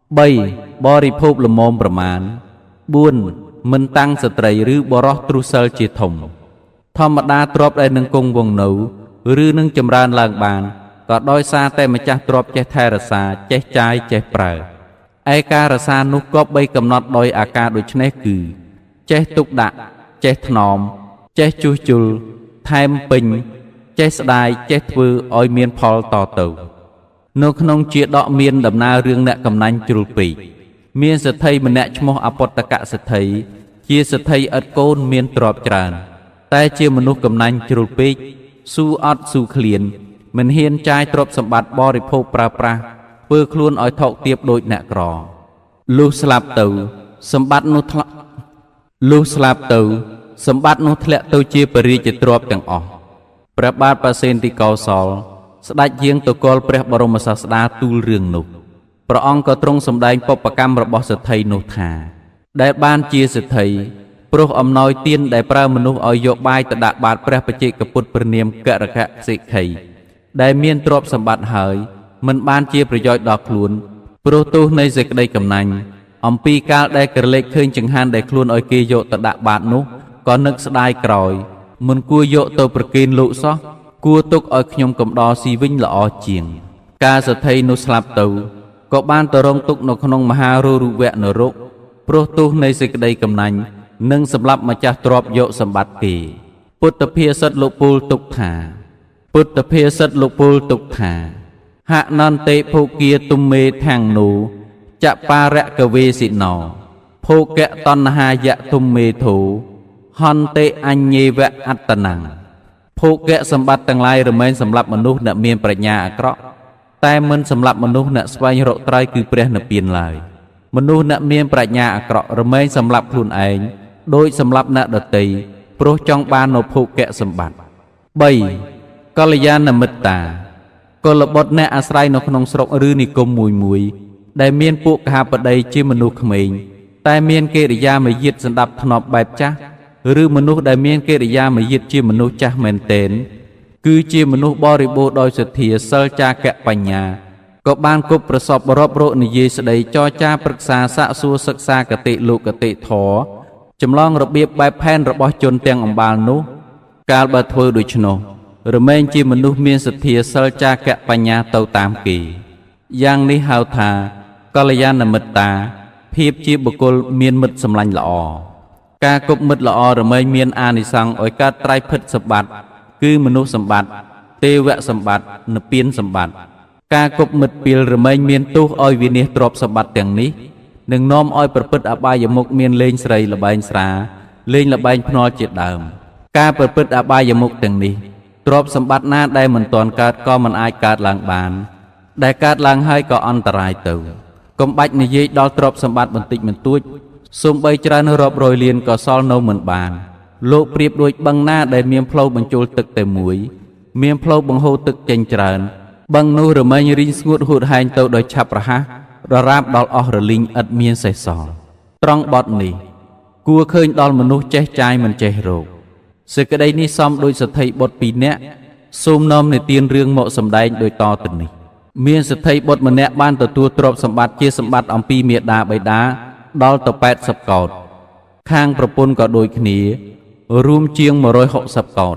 3. បរិភោគល្មមប្រមាណ 4. មិនតាំងស្ត្រីឬបរោះទ្រុសិលជាធំធម្មតាទ្រព្យដែលនឹងគង់វង្សនៅឬនឹងចម្រើនឡើងបានក៏ដោយសារតែម្ចាស់ទ្រព្យចេះថែរក្សាចេះចាយចេះប្រើឯការរក្សានោះក៏បីកំណត់ដោយអាការដូចនេះគឺចេះទុកដាក់ចេះថ្នមចេះជួសជុលថែមពេញចេះស្ដាយចេះធ្វើឲ្យមានផលតទៅនៅក្នុងជាដកមានដំណើររឿងអ្នកកំណាញ់ជ្រុលពេកមានសេដ្ឋីម្នាក់ឈ្មោះអពតកសេដ្ឋីជាសេដ្ឋីឥតកូនមានទ្រព្យច្រើនតែជាមនុស្សកំណាញ់ជ្រុលពេកស៊ូអត់ស៊ូឃ្លានមិនហ៊ានចាយទ្រព្យសម្បត្តិបរិភោគប្រើប្រាស់ធ្វើខ្លួនឲ្យថោកទាបដូចអ្នកក្រលុះស្លាប់ទៅសម្បត្តិនោះធ្លាក់ទៅជាពរាជទ្រព្យទាំងអស់ព្រះបាទបសេនទីកោសលស្ដេចយាងទៅគាល់ព្រះបរមសាស្តាទូលរឿងនោះព្រះអង្គក៏ទ្រង់សម្ដែងបុព្វកម្មរបស់សេដ្ឋីនោះថាដែលបានជាសេដ្ឋីព្រោះអំណោយទានដែលប្រើមនុស្សឲ្យយកបាយទៅដាក់បាតព្រះបច្ចេកពុទ្ធព្រះនាមកៈរកៈសិក្ខីដែលមានទ្រព្យសម្បត្តិហើយមិនបានជាប្រយោជន៍ដល់ខ្លួនព្រោះទោសនៃសេចក្តីកំណាញ់អំពីកាលដែលក្រឡេកឃើញចង្ហាន់ដែលខ្លួនឲ្យគេយកទៅដាក់បាតនោះក៏នឹកស្ដាយក្រោយមិនគួរយកទៅប្រគេនលោកសោះគួរទុកឲ្យខ្ញុំកំដរស៊ីវិញល្អជាងការសេដ្ឋីនោះស្លាប់ទៅក៏បានទៅរងទុកនៅក្នុងមហារូរុវៈនរកព្រោះទោសនៃសេចក្តីកំណាញ់និងសម្លាប់ម្ចាស់ទ្រព្យយកសម្បត្តិគេពុទ្ធភាសិតលោកពូលទុកថាហនន្តិភោគាទុំមេថាំងនូចបារកវេសិណោភោកៈតណ្ហាយៈទុំមេធោហន្តិអញ្ញេវៈអត្តនំភោកៈសម្បត្តិទាំងឡាយរមែងសម្រាប់មនុស្សអ្នកមានប្រាជ្ញាអាក្រក់តែមិនសម្រាប់មនុស្សអ្នកស្វែងរកត្រើយគឺព្រះនិព្វានឡើយ មនុស្សអ្នកមានប្រាជ្ញាអាក្រក់រមែងសម្លាប់ខ្លួនឯងដោយសម្លាប់អ្នកដទៃព្រោះចង់បាននូវភោគៈសម្បត្តិ 3. កល្យាណមិត្តាកុលបុត្រអ្នកអាស្រ័យនៅក្នុងស្រុកឬនិគមមួយដែលមានពួកកហាបតីជាមនុស្សក្មេងតែមានកិរិយាមាយាទសណ្ដាប់ធ្នាប់បែបចាស់ឬមនុស្សដែលមានកិរិយាមាយាទជាមនុស្សចាស់មែនទែនគឺជាមនុស្សបរិបូរណ៍ដោយសទ្ធាសិលចាកៈបញ្ញាក៏បានគប់ប្រសពរាប់រកនិយាយស្ដីចរចាប្រឹក្សាសាកសួរសិក្សាគតិលោកគតិធរចម្លងរបៀបបែបផែនរបស់ជនទាំងអំបាលនោះកាលបើធ្វើដូច្នោះរមែងជាមនុស្សមានសទ្ធាសិលចាកៈបញ្ញាទៅតាមគេយ៉ាងនេះហៅថាកល្យាណមិត្តាភាពជាបុគ្គលមានមិត្តសម្លាញ់ល្អការគប់មិត្តល្អរមែងមានអានិសង្សឲ្យកើតត្រៃភិតសម្បត្តិគឺមនុស្សសម្បត្តិទេវសម្បត្តិនិព្វានសម្បត្តិការគប់មិត្តពីលរមែងមានទោសឲ្យវិនាសទ្រព្យសម្បត្តិទាំងនេះនឹងនាំឲ្យប្រព្រឹត្តអបាយមុខមានលេងស្រីល្បែងស្រាលេងល្បែងភ្នាល់ជាដើមការប្រព្រឹត្តអបាយមុខទាំងនេះទ្រព្យសម្បត្តិណាដែលមិនទាន់កើតក៏មិនអាចកើតឡើងបានដែលកើតឡើងហើយក៏អន្តរាយទៅកុំបាច់និយាយដល់ទ្រព្យសម្បត្តិបន្តិចបន្តួចសូម្បីច្រើនរាប់រយលានក៏សល់នៅមិនបានលោកប្រៀបដូចបឹងណាដែលមានផ្លូវបញ្ចូលទឹកតែមួយមានផ្លូវបង្ហូរទឹកចេញច្រើនបឹងនោះរមែងរីងស្ងួតហួតហែងទៅដោយឆាប់រហ័សររាបដល់អស់រលីងឥតមានសេះសល់ត្រង់បទនេះគួរឃើញដល់មនុស្សចេះចាយមិនចេះរោគសេចក្តីនេះសមដោយសទ្ធិបុត្រពីរនាក់សូមនាំនិទានរឿងមកសម្ដែងដោយតទៅនេះមានសទ្ធិបុត្រម្នាក់បានទទួលទ្រព្យសម្បត្តិជាសម្បត្តិអំពីមាតាបិតាដល់ទៅ80កោដខាងប្រពន្ធក៏ដូចគ្នារួមជាង160កោដ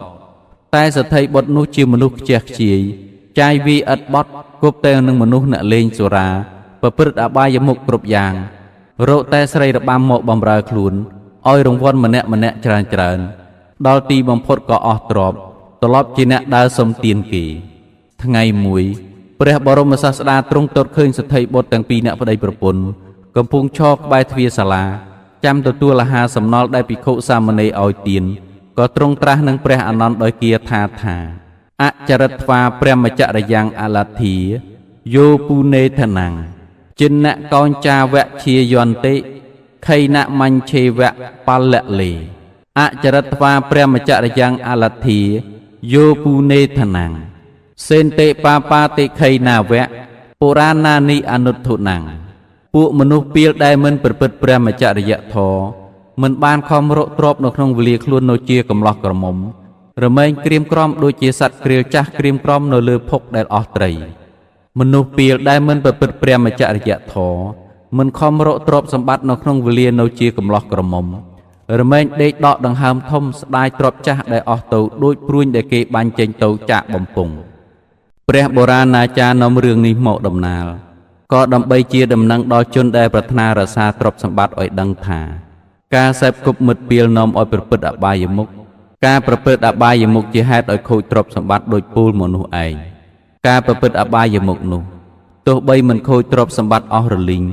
តែសទ្ធិបុត្រនោះជាមនុស្សខ្ជះខ្ជាយចាយវាឥតបត់គប់តែនឹងមនុស្សអ្នកលេងសុរាប្រព្រឹត្តអបាយមុខគ្រប់យ៉ាងរកតែស្រីរបាំមកបំរើខ្លួនឲ្យរង្វាន់ម្នាក់ច្រើនដល់ទីបំផុតក៏អស់ទ្រព្យត្រឡប់ជាអ្នកដើរសុំទានគេថ្ងៃមួយព្រះបរមសាស្តាទ្រង់ទតឃើញសទ្ធិបុត្រទាំងពីរអ្នកប្តីប្រពន្ធកំពុងឈរក្បែរទ្វារសាលាចាំទទួលអាហារសំណល់ដែលភិក្ខុសាមណេរឲ្យទានក៏ទ្រង់ត្រាស់នឹងព្រះអានន្ទដោយគាថាអចរិតថ្វាព្រះមច្ចរយ៉ាងអលទ្ធាយោពុនេធនាំងចិនៈកោញ្ចាវៈជាយន្តិខៃណមញ្ឆេវៈបលលេអចរិតថ្វាព្រះមច្ចរយ៉ាងអលទ្ធាយោពុនេធនាំងសេនតិបាបាតិខៃណាវៈពុរាណានិអនុទ្ធុនាំងពួកមនុស្សពីលដែលមិនប្រព្រឹត្តព្រះមច្ចរិយធម៌មិនបានខំរកទ្រព្យនៅក្នុងវេលាខ្លួននៅជាកំឡោះក្រមុំរមែងក្រៀមក្រំដូចជាសត្វក្រៀលចាស់ក្រៀមក្រំនៅលើភុកដែលអស់ត្រីមនុស្សពីលដែលមិនប្រព្រឹត្តព្រះមច្ចរិយធម៌មិនខំរកទ្រព្យសម្បត្តិនៅក្នុងវេលានៅជាកំឡោះក្រមុំរមែងដេកដកដង្ហើមធំស្ដាយទ្រព្យចាស់ដែលអស់ទៅដូចព្រួញដែលគេបាញ់ចេញទៅចាក់បំពង់ព្រះបុរាណាចារ្យនាំរឿងនេះមកដំណាលក៏ដើម្បីជាដំណឹងដល់ជនដែលប្រាថ្នារក្សាទ្រព្យសម្បត្តិឲ្យដឹងថាការសេពគប់មិត្តពីលនាំឲ្យប្រព្រឹត្តអបាយមុខការប្រព្រឹត្តអបាយមុខជាហេតុឲ្យខូចទ្រព្យសម្បត្តិដោយពូលមនុស្សឯងការប្រព្រឹត្តអបាយមុខនោះទោះបីមិនខូចទ្រព្យសម្បត្តិអស់រលីង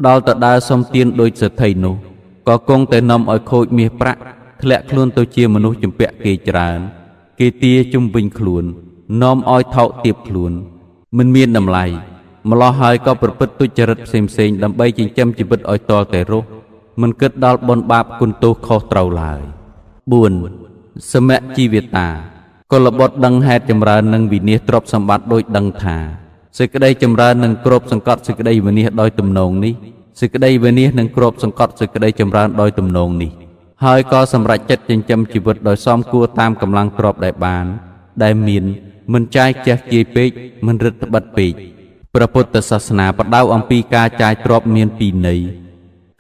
ដល់ទៅដើរសុំទានដោយសទ្ធិនោះក៏គង់តែនាំឲ្យខូចមាសប្រាក់ធ្លាក់ខ្លួនទៅជាមនុស្សជំពាក់គេច្រើនគេទាជុំវិញខ្លួននាំឲ្យថោកទាបខ្លួនមិនមានតម្លៃម្លោះហើយក៏ប្រព្រឹត្តទុច្ចរិតផ្សេងដើម្បីចិញ្ចឹមជីវិតឲ្យតលតែរស់មិនគិតដល់បុណ្យបាបគុណទោសខុសត្រូវឡើយ 4. សមជីវតាកុលបុត្រដឹងហេតុចម្រើននឹងវិនាសទ្រព្យសម្បត្តិដោយដឹងថាសេចក្តីចម្រើននឹងគ្របសង្កត់សេចក្តីវិនាសដោយទំនងនេះសេចក្តីវិនាសនឹងគ្របសង្កត់សេចក្តីចម្រើនដោយទំនងនេះហើយក៏សម្រេចចិត្តចិញ្ចឹមជីវិតដោយសមគួរតាមកម្លាំងទ្រព្យដែលបានដែលមានមិនចាយចេះជាយពេកមិនរឹតត្បិតពេកព្រះពុទ្ធសាសនាបដៅអំពីការចាយទ្រព្យមានពីរន័យ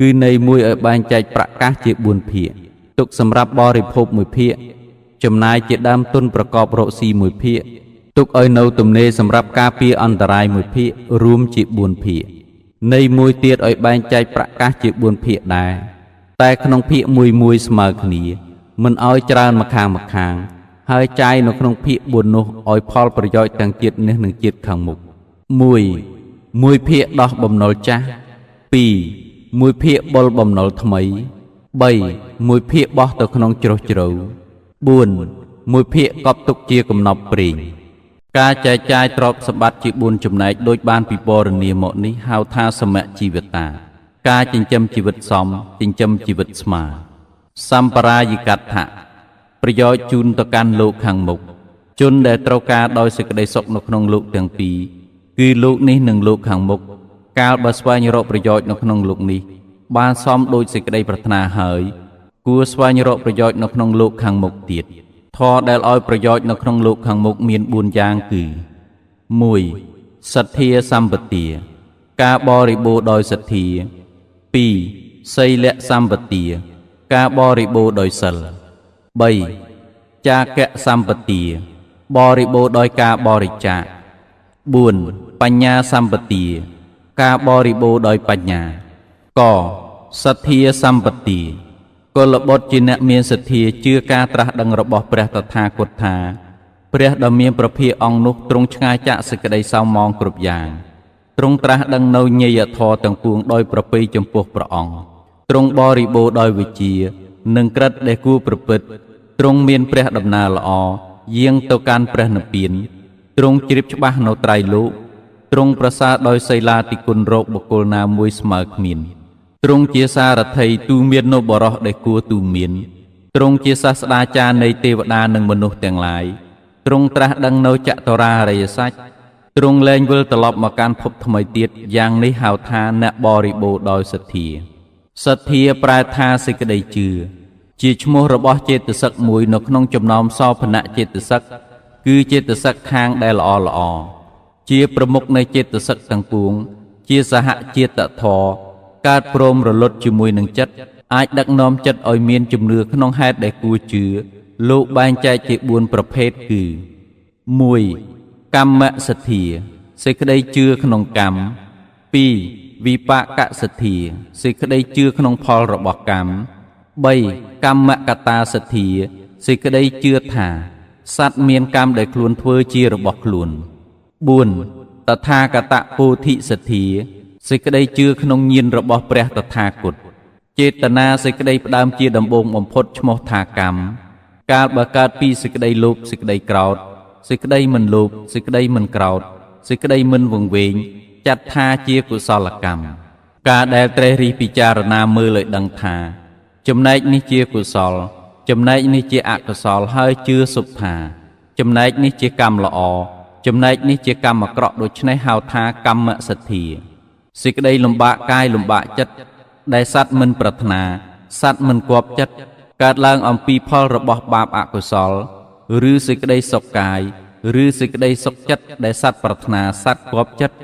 គឺន័យមួយឲ្យបែងចែកប្រកាសជា4ភាគទុកសម្រាប់បរិភោគ1ភាគចំណាយជាដើមទុនប្រកបរកស៊ី1ភាគទុកឲ្យនៅទំនេរសម្រាប់ការពារអន្តរាយ1ភាគរួមជា4ភាគន័យមួយទៀតឲ្យបែងចែកប្រកាសជា4ភាគដែរតែក្នុងភាគមួយស្មើគ្នាមិនឲ្យច្រើនម្ខាងហើយចាយនៅក្នុងភាគ4នោះឲ្យផលប្រយោជន៍ទាំងជាតិនេះនិងជាតិខាងមុខ1ភាគដោះបំណុលចាស់2 1ភាគបុលបំណុលថ្មី3 1ភាគបោះទៅក្នុងជ្រោះជ្រៅ4 1ភាគកប់ទុកជាកំណប់ព្រេងការចែកចាយទ្រព្យសម្បត្តិជា4ចំណែកដូចបានពិពណ៌នាមកនេះហៅថាសមជីវតា ការចិញ្ចឹមជីវិតសមចិញ្ចឹមជីវិតស្មាសម្បារាយិកដ្ឋៈប្រយោជន៍ជូនទៅកាន់លោកខាងមុខជនដែលត្រូវការដោយសេចក្តីសុខនៅក្នុងលោកទាំងពីរគឺលោកនេះនិងលោកខាងមុខកាលបើស្វែងរកប្រយោជន៍នៅក្នុងលោកនេះបានសមដោយសេចក្តីប្រាថ្នាហើយគួរស្វែងរកប្រយោជន៍នៅក្នុងលោកខាងមុខទៀតធម៌ដែលឲ្យប្រយោជន៍នៅក្នុងលោកខាងមុខមាន4យ៉ាងគឺ 1. សទ្ធាសម្បទា ការបរិបូរដោយសទ្ធា 2. សីលសម្បទា ការបរិបូរដោយសិល 3. ចាកៈសម្បទា បរិបូរដោយការបរិច្ចាគ 4. បញ្ញាសម្បទា ការបរិបូរដោយបញ្ញា ក សទ្ធាសម្បទាកុលបុត្រជាអ្នកមានសទ្ធាជឿការត្រាស់ដឹងរបស់ព្រះតថាគតថាព្រះដ៏មានព្រះភិក្ខអង្គនោះទ្រង់ឆ្ងាយចាកសេចក្តីសោមងគ្រប់យ៉ាងទ្រង់ត្រាស់ដឹងនៅញយធម៌ទាំងពួងដោយប្រពៃចំពោះព្រះអង្គទ្រង់បរិបូរដោយវិជ្ជានិងក្រឹតដែលគួរប្រព្រឹត្តទ្រង់មានព្រះដំណើរល្អយាងទៅកាន់ព្រះនិព្វានទ្រង់ជ្រាបច្បាស់នៅត្រៃលោកទ្រង់ប្រសើរដោយសីលាតិគុណរោគបុគ្គលណាមួយស្មើគ្មានទ្រង់ជាសារថីទូមាននៅបរោះដែលគួរទូមានទ្រង់ជាសាស្តាចារ្យនៃទេវតានិងមនុស្សទាំងឡាយទ្រង់ត្រាស់ដឹងនៅចតុរារិយសច្ចទ្រង់លែងវិលត្រឡប់មកកាន់ភពថ្មីទៀតយ៉ាងនេះហៅថាអ្នកបរិបូរដោយសទ្ធាសទ្ធាប្រែថាសេចក្តីជឿជាឈ្មោះរបស់ចេតសិកមួយនៅក្នុងចំណោមសោភនៈចេតសិកគឺចេតសិកខាងដែលល្អល្អជាប្រមុខនៃចេតសិកទាំងពួងជាសហជាតិធម៌កើតព្រមរលត់ជាមួយនឹងចិត្តអាចដឹកនាំចិត្តឲ្យមានជំនឿក្នុងហេតុដែលគួរជឿលោកបែងចែកជា4ប្រភេទគឺ 1. កម្មសទ្ធាសេចក្តីជឿក្នុងកម្ម 2. វិបាកសទ្ធាសេចក្តីជឿក្នុងផលរបស់កម្ម 3. កម្មកតាសទ្ធាសេចក្តីជឿថាសត្វមានកម្មដែលខ្លួនធ្វើជារបស់ខ្លួន 4. តថាគតពោធិសទ្ធាសេចក្តីជឿក្នុងញាណរបស់ព្រះតថាគតចេតនាសេចក្តីផ្ដើមជាដំបូងបំផុតឈ្មោះថាកម្មកាលបើកើតពីសេចក្តីលោភសេចក្តីក្រោធសេចក្តីមិនលោភសេចក្តីមិនក្រោធសេចក្តីមិនវង្វេងចាត់ថាជាកុសលកម្មការដែលត្រេះរិះពិចារណាមើលឲ្យដឹងថាចំណែកនេះជាកុសលចំណែកនេះជាអកុសលហើយជឿសុបថាចំណែកនេះជាកម្មល្អចំណែកនេះជាកម្មអាក្រក់ដូច្នេះហៅថាកម្មសទ្ធាសេចក្តីលំបាកកាយលំបាកចិត្តដែលសត្វមិនប្រាថ្នាសត្វមិនគប់ចិត្តកើតឡើងអំពីផលរបស់បាបអកុសលឬសេចក្តីសុខកាយឬសេចក្តីសុខចិត្តដែលសត្វប្រាថ្នាសត្វគប់ចិត្ត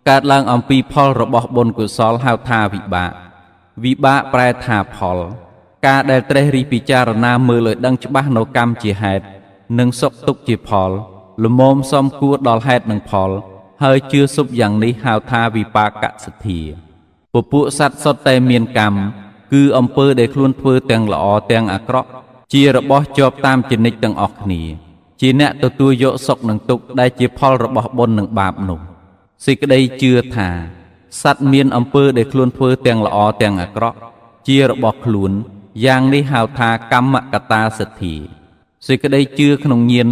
កើតឡើងអំពីផលរបស់បុណ្យកុសលហៅថាវិបាកវិបាកប្រែថាផលការដែលត្រេះរិះពិចារណាមើលឲ្យដឹងច្បាស់នៅកម្មជាហេតុនិងសុខទុក្ខជាផលលមមសមគួរដល់ហេតុនិងផលហើយជឿសុបយ៉ាងនេះហៅថាវិបាកសទ្ធាពពួកសត្វសុទ្ធតែមានកម្មគឺអំពើដែលខ្លួនធ្វើទាំងល្អទាំងអាក្រក់ជារបស់ជាប់តាមចនិចទាំងអស់គ្នាជាអ្នកទទួលយកសុខនិងទុក្ខដែលជាផលរបស់បុណ្យនិងបាបនោះសេចក្តីជឿថាសត្វមានអំពើដែលខ្លួនធ្វើទាំងល្អទាំងអាក្រក់ជារបស់ខ្លួនយ៉ាងនេះហៅថាកម្មកតាសទ្ធាសេចក្តីជឿក្នុងញាណ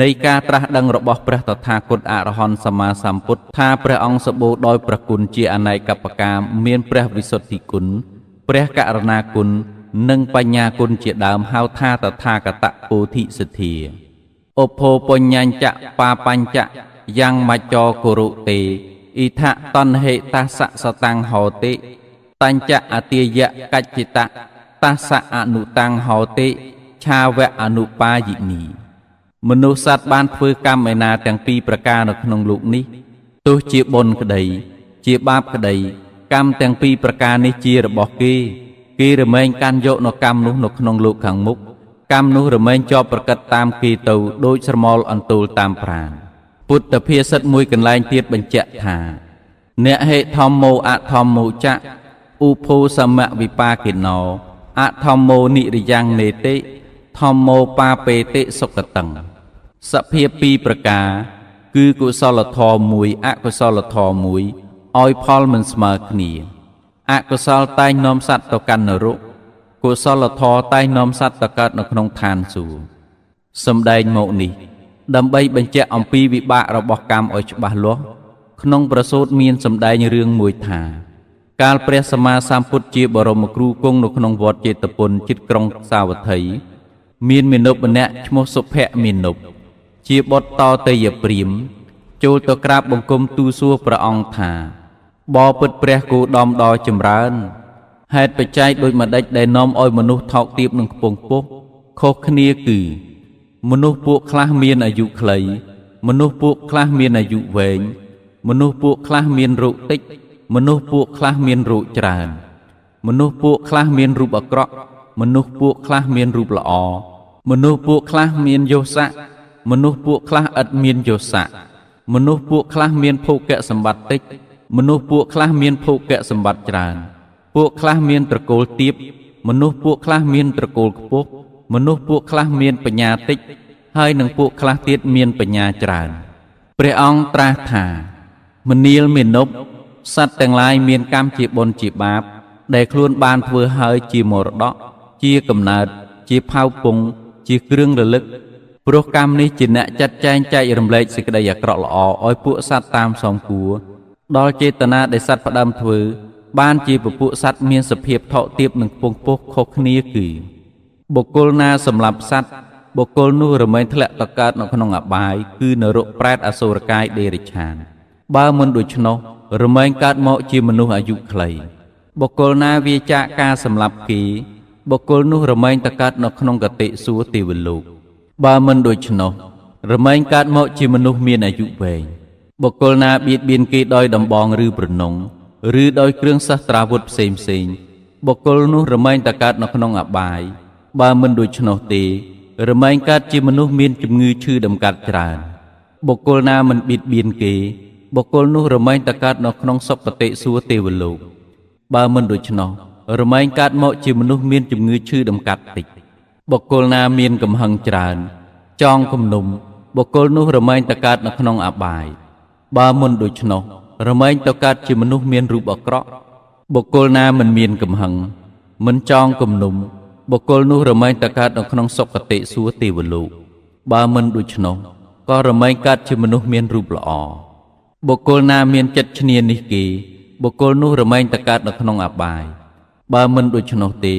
នៃការត្រាស់ដឹងរបស់ព្រះតថាគតអរហន្តសម្មាសម្ពុទ្ធថាព្រះអង្គសម្បូរដោយព្រះគុណជាអនេកបការមានព្រះវិសុទ្ធិគុណព្រះករុណាគុណនិងបញ្ញាគុណជាដើមហៅថាតថាគតពោធិសទ្ធាឧបោបញ្ញាញ្ចបាបញ្ចយ៉ាងមច្ចោគរុទេអ៊ីថតន្ហេតាសសតាំងហោតិតញ្ចអទាយកច្ចិតតាសអនុតាំងហោតិឆាវៈអនុបាយិនីមនុស្សសត្វបានធ្វើកម្មឯណាទាំងពីរប្រការនៅក្នុងលោកនេះទោះជាបុណ្យក្តីជាបាបក្តីកម្មទាំងពីរប្រការនេះជារបស់គេរមែងកាន់យកនៅកម្មនោះនៅក្នុងលោកខាងមុខកម្មនោះរមែងជាប់ប្រកិតតាមគេទៅដូចស្រមោលអន្ទូលតាមប្រាណពុទ្ធភាសិតមួយកន្លែងទៀតបញ្ជាក់ថាអ្នកហេធម្មោអធម្មោចៈឧភោសមវិបាកិណោអធម្មោនិរិយ៉ាងនេតិធម្មោបាបេតិសុគតੰសភាពពីរប្រការគឺកុសលធម៌មួយអកុសលធម៌មួយឲ្យផលមិនស្មើគ្នាអកុសលតែងនាំសត្វទៅកាន់នរកកុសលធម៌តែងនាំសត្វទៅកើតនៅក្នុងឋានសួគ៌សម្ដែងមកនេះដើម្បីបញ្ជាក់អំពីវិបាករបស់កម្មឲ្យច្បាស់លាស់ក្នុងប្រសូតមានសម្ដែងរឿងមួយថា កាលព្រះសម្មាសម្ពុទ្ធជាបរមគ្រូគង់នៅក្នុងវត្តចេតពុនជិតក្រុងសាវត្ថីមានមាណពម្នាក់ឈ្មោះសុភមាណពជាបុត្រតតេយព្រាហ្មណ៍ចូលទៅក្រាបបង្គំទូលសួរព្រះអង្គថាបបពិតព្រះគោដំដ៏ចម្រើនហេតុបច្ច័យដូចម្ដេចដែលនាំឲ្យមនុស្សថោកទាបនឹងខ្ពង់ពោះខុសគ្នាគឺមនុស្សពួកខ្លះមានអាយុខ្លីមនុស្សពួកខ្លះមានអាយុវែងមនុស្សពួកខ្លះមានរោគតិចមនុស្សពួកខ្លះមានរោគច្រើនមនុស្សពួកខ្លះមានរូបអាក្រក់មនុស្សពួកខ្លះមានរូបល្អមនុស្សពួកខ្លះមានយស័ក្តិមនុស្សពួកខ្លះឥតមានយស័ក្តិមនុស្សពួកខ្លះមានភោគៈសម្បត្តិតិចមនុស្សពួកខ្លះមានភោគៈសម្បត្តិច្រើនពួកខ្លះមានត្រកូលទាបមនុស្សពួកខ្លះមានត្រកូលខ្ពស់មនុស្សពួកខ្លះមានបញ្ញាតិចហើយនឹងពួកខ្លះទៀតមានបញ្ញាច្រើនព្រះអង្គត្រាស់ថាមនាលមាណពសត្វទាំងឡាយមានកម្មជាបុណ្យជាបាបដែលខ្លួនបានធ្វើហើយជាមរតកជាកំណើតជាផៅពងជាគ្រឿងរលឹកព្រោះកម្មនេះជាអ្នកចាត់ចែងចែករំលែកសេចក្តីអាក្រក់ល្អឲ្យពួកសត្វតាមសងគួរដល់ចេតនាដែលសត្វផ្ដើមធ្វើបានជាពពួកសត្វមានសភាពថោកទាបនឹងខ្ពង់ពោះខុសគ្នាគឺបុគ្គលណាសម្លាប់សត្វបុគ្គលនោះរមែងធ្លាក់ទៅកើតនៅក្នុងអបាយគឺនរកប្រែតអសុរកាយដេរិឆានបើមិនដូច្នោះរមែងកើតមកជាមនុស្សអាយុខ្លីបុគ្គលណាវាចាកការសម្លាប់គេបុគ្គលនោះរមែងទៅកើតនៅក្នុងគតិសួគ៌ទេវលោកបើមិនដូច្នោះរមែងកើតមកជាមនុស្សមានអាយុវែងបុគ្គលណាបៀតបៀនគេដោយដំបងឬប្រណុងឬដោយគ្រឿងសស្ត្រាវុធផ្សេងបុគ្គលនោះរមែងទៅកើតនៅក្នុងអបាយបើមិនដូច្នោះទេរមែងកើតជាមនុស្សមានជំងឺឈឺដំកាត់ច្រើនបុគ្គលណាមិនបៀតបៀនគេបុគ្គលនោះរមែងទៅកើតនៅក្នុងសុគតិសួគ៌ទេវលោកបើមិនដូច្នោះរមែងកើតមកជាមនុស្សមានជំងឺឈឺដំកាត់តិចបុគ្គលណាមានកំហឹងច្រើនចងគំនុំបុគ្គលនោះរមែងទៅកើតនៅក្នុងអបាយបើមិនដូច្នោះរមែងទៅកើតជាមនុស្សមានរូបអាក្រក់បុគ្គលណាមិនមានកំហឹងមិនចងគំនុំបុគ្គលនោះរមែងទៅកើតនៅក្នុងសុគតិសួគ៌ទេវលោកបើមិនដូច្នោះក៏រមែងកើតជាមនុស្សមានរូបល្អបុគ្គលណាមានចិត្តឈ្នានីសគេបុគ្គលនោះរមែងទៅកើតនៅក្នុងអបាយបើមិនដូច្នោះទេ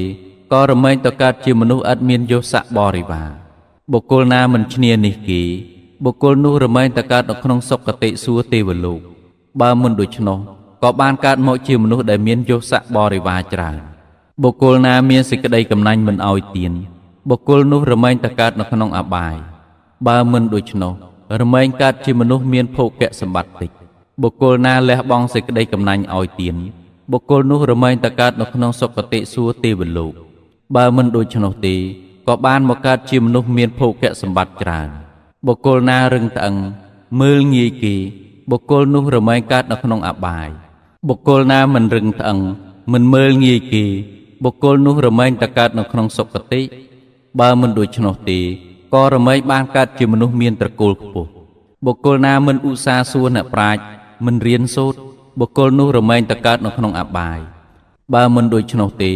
ក៏រមែងទៅកើតជាមនុស្សឥតមានយស័ក្តិបរិវារបុគ្គលណាមិនឈ្នានីសគេបុគ្គលនោះរមែងទៅកើតនៅក្នុងសុគតិសួគ៌ទេវលោកបើមិនដូច្នោះក៏បានកើតមកជាមនុស្សដែលមានយស័ក្តិបរិវារច្រើនបុគ្គលណាមានសេចក្តីកំណាញ់មិនឲ្យទានបុគ្គលនោះរមែងទៅកើតនៅក្នុងអបាយបើមិនដូច្នោះរមែងកើតជាមនុស្សមានភោគៈសម្បត្តិតិចបុគ្គលណាលះបង់សេចក្តីកំណាញ់ឲ្យទានបុគ្គលនោះរមែងទៅកើតនៅក្នុងសុគតិសួគ៌ទេវលោកបើមិនដូច្នោះទេក៏បានមកកើតជាមនុស្សមានភោគៈសម្បត្តិច្រើនបុគ្គលណារឹងត្អឹងមើលងាយគេបុគ្គលនោះរមែងកើតនៅក្នុងអបាយបុគ្គលណាមិនរឹងត្អឹងមិនមើលងាយគេបុគ្គលនោះរមែងទៅកើតនៅក្នុងសុគតិបើមិនដូច្នោះទេក៏រមែងបានកើតជាមនុស្សមានត្រកូលខ្ពស់បុគ្គលណាមិនឧស្សាហ៍សួរអ្នកប្រាជ្ញមិនរៀនសូត្របុគ្គលនោះរមែងទៅកើតនៅក្នុងអបាយបើមិនដូច្នោះទេ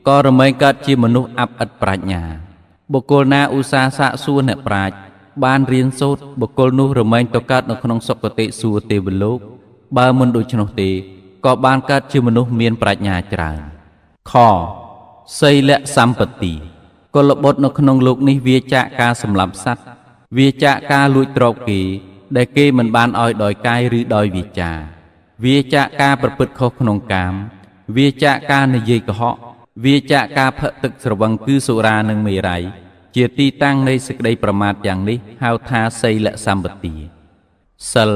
ក៏រមែងកើតជាមនុស្សអបឥតប្រាជ្ញាបុគ្គលណាឧស្សាហ៍សាកសួរអ្នកប្រាជ្ញបានរៀនសូត្របុគ្គលនោះរមែងទៅកើតនៅក្នុងសុគតិសួគ៌ទេវលោកបើមិនដូច្នោះទេក៏បានកើតជាមនុស្សមានប្រាជ្ញាច្រើនខសីលសម្បត្តិកុលបុត្រនៅក្នុងលោកនេះវាចាកការសម្លាប់សត្វវាចាកការលួចទ្រព្យគេដែលគេមិនបានឲ្យដោយកាយឬដោយវាចាវាចាកការប្រព្រឹត្តខុសក្នុងកាមវាចាកការនិយាយកុហកវាចាកការផឹកទឹកស្រវឹងគឺសុរានិងមេរ័យជាទីតាំងនៃសេចក្តីប្រមាទយ៉ាងនេះហៅថាសីលសម្បត្តិសិល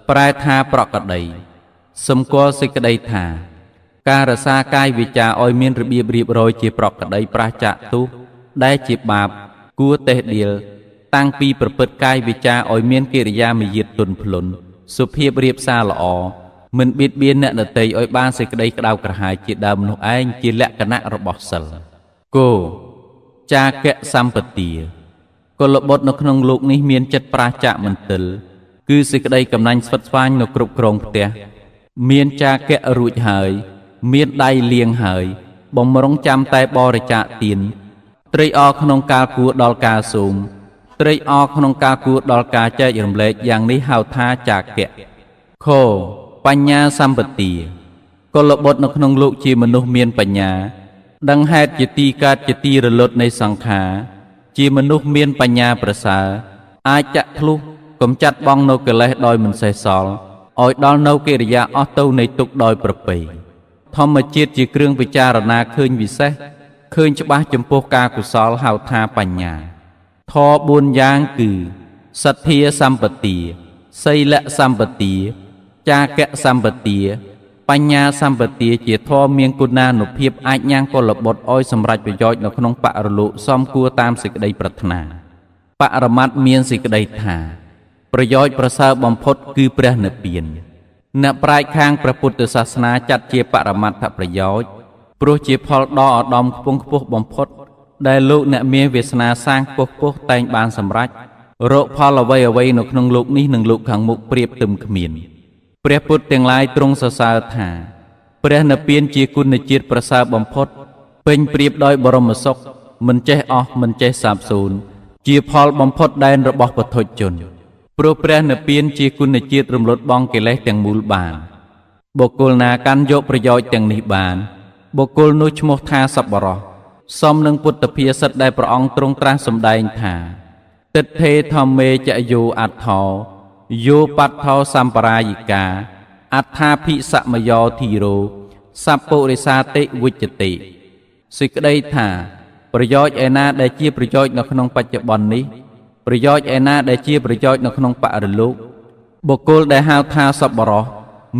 ប្រែថាប្រក្តីសម្គាល់សេចក្តីថាការរក្សាកាយវាចាឲ្យមានរបៀបរៀបរយជាប្រក្តីប្រះចាកទុះដែលជាបាបគួរតេះដៀលតាំងពីប្រព្រឹត្តកាយវាចាឲ្យមានកិរិយាមាយាទទន់ភ្លន់សុភាពរៀបសារល្អមិនបៀតបៀនអ្នកដទៃឲ្យបានសេចក្តីក្តៅក្រហាយជាដើមនោះឯងជាលក្ខណៈរបស់សិលគោចាកៈសម្បទាកុលបុត្រនៅក្នុងលោកនេះមានចិត្តប្រាសចាកមន្ទិលគឺសេចក្តីកំណាញ់ស្វិតស្វាញនៅគ្រប់គ្រងផ្ទះមានចាកៈរួចហើយមានដៃលៀងហើយបំរុងចាំតែបរិច្ចាគទានត្រេកអរក្នុងការគួរដល់ការសូមត្រេកអរក្នុងការគួរដល់ការចែករំលែកយ៉ាងនេះហៅថាចាកៈខបញ្ញាសម្បទា កុលបុត្រនៅក្នុងលោកជាមនុស្សមានបញ្ញាដឹងហេតុជាទីកើតជាទីរលត់នៃសង្ខារជាមនុស្សមានបញ្ញាប្រសើរអាចចាក់ធ្លុះកំចាត់បងនៅកិលេសដោយមិនសេសសល់ឲ្យដល់នៅកិរិយាអស់ទៅនៃទុក្ខដោយប្រពៃធម្មជាតិជាគ្រឿងពិចារណាឃើញវិសេសឃើញច្បាស់ចំពោះការកុសលហៅថាបញ្ញាធម៌4យ៉ាងគឺសទ្ធាសម្បទាសីលសម្បទាចាកៈសម្បទាបញ្ញាសម្បទាជាធម៌មានគុណានុភាពអាចញ៉ាំងកុលបុត្រឲ្យសម្រេចប្រយោជន៍នៅក្នុងបរលោកសមគួរតាមសេចក្តីប្រាថ្នាបរមត្តមានសេចក្តីថាប្រយោជន៍ប្រសើរបំផុតគឺព្រះនិព្វានអ្នកប្រាជ្ញខាងព្រះពុទ្ធសាសនាចាត់ជាបរមត្ថប្រយោជន៍ព្រោះជាផលដ៏ឧត្តមខ្ពង់ខ្ពស់បំផុតដែលលោកអ្នកមានវាសនាសាងខ្ពស់ខ្ពស់តែងបានសម្រេចរកផលអ្វីៗនៅក្នុងលោកនេះនិងលោកខាងមុខប្រៀបទឹមគ្មានព្រះពុទ្ធទាំងឡាយទ្រង់សរសើរថាព្រះនិព្វានជាគុណជាតិប្រសើរបំផុតពេញប្រៀបដោយបរមសុខមិនចេះអស់មិនចេះសាបសូន្យជាផលបំផុតដែនរបស់ពុទ្ធជនព្រោះព្រះនិព្វានជាគុណជាតិរំលត់បងកិលេសទាំងមូលបានបុគ្គលណាកាន់យកប្រយោជន៍ទាំងនេះបានបុគ្គលនោះឈ្មោះថាសប្បុរសសមនឹងពុទ្ធភាសិតដែលព្រះអង្គទ្រង់ត្រាស់សម្ដែងថាទិដ្ឋេធម្មេចយោអត្ថោយោបត្ថោសម្បរាយិកាអត្ថាភិសមយោធីរោសัพពុរិសាតិវិជ្ជតិសេចក្តីថាប្រយោជន៍ឯណាដែលជាប្រយោជន៍នៅក្នុងបច្ចុប្បន្ននេះប្រយោជន៍ឯណាដែលជាប្រយោជន៍នៅក្នុងបរិលោកបុគ្គលដែលហៅថាសប្បុរស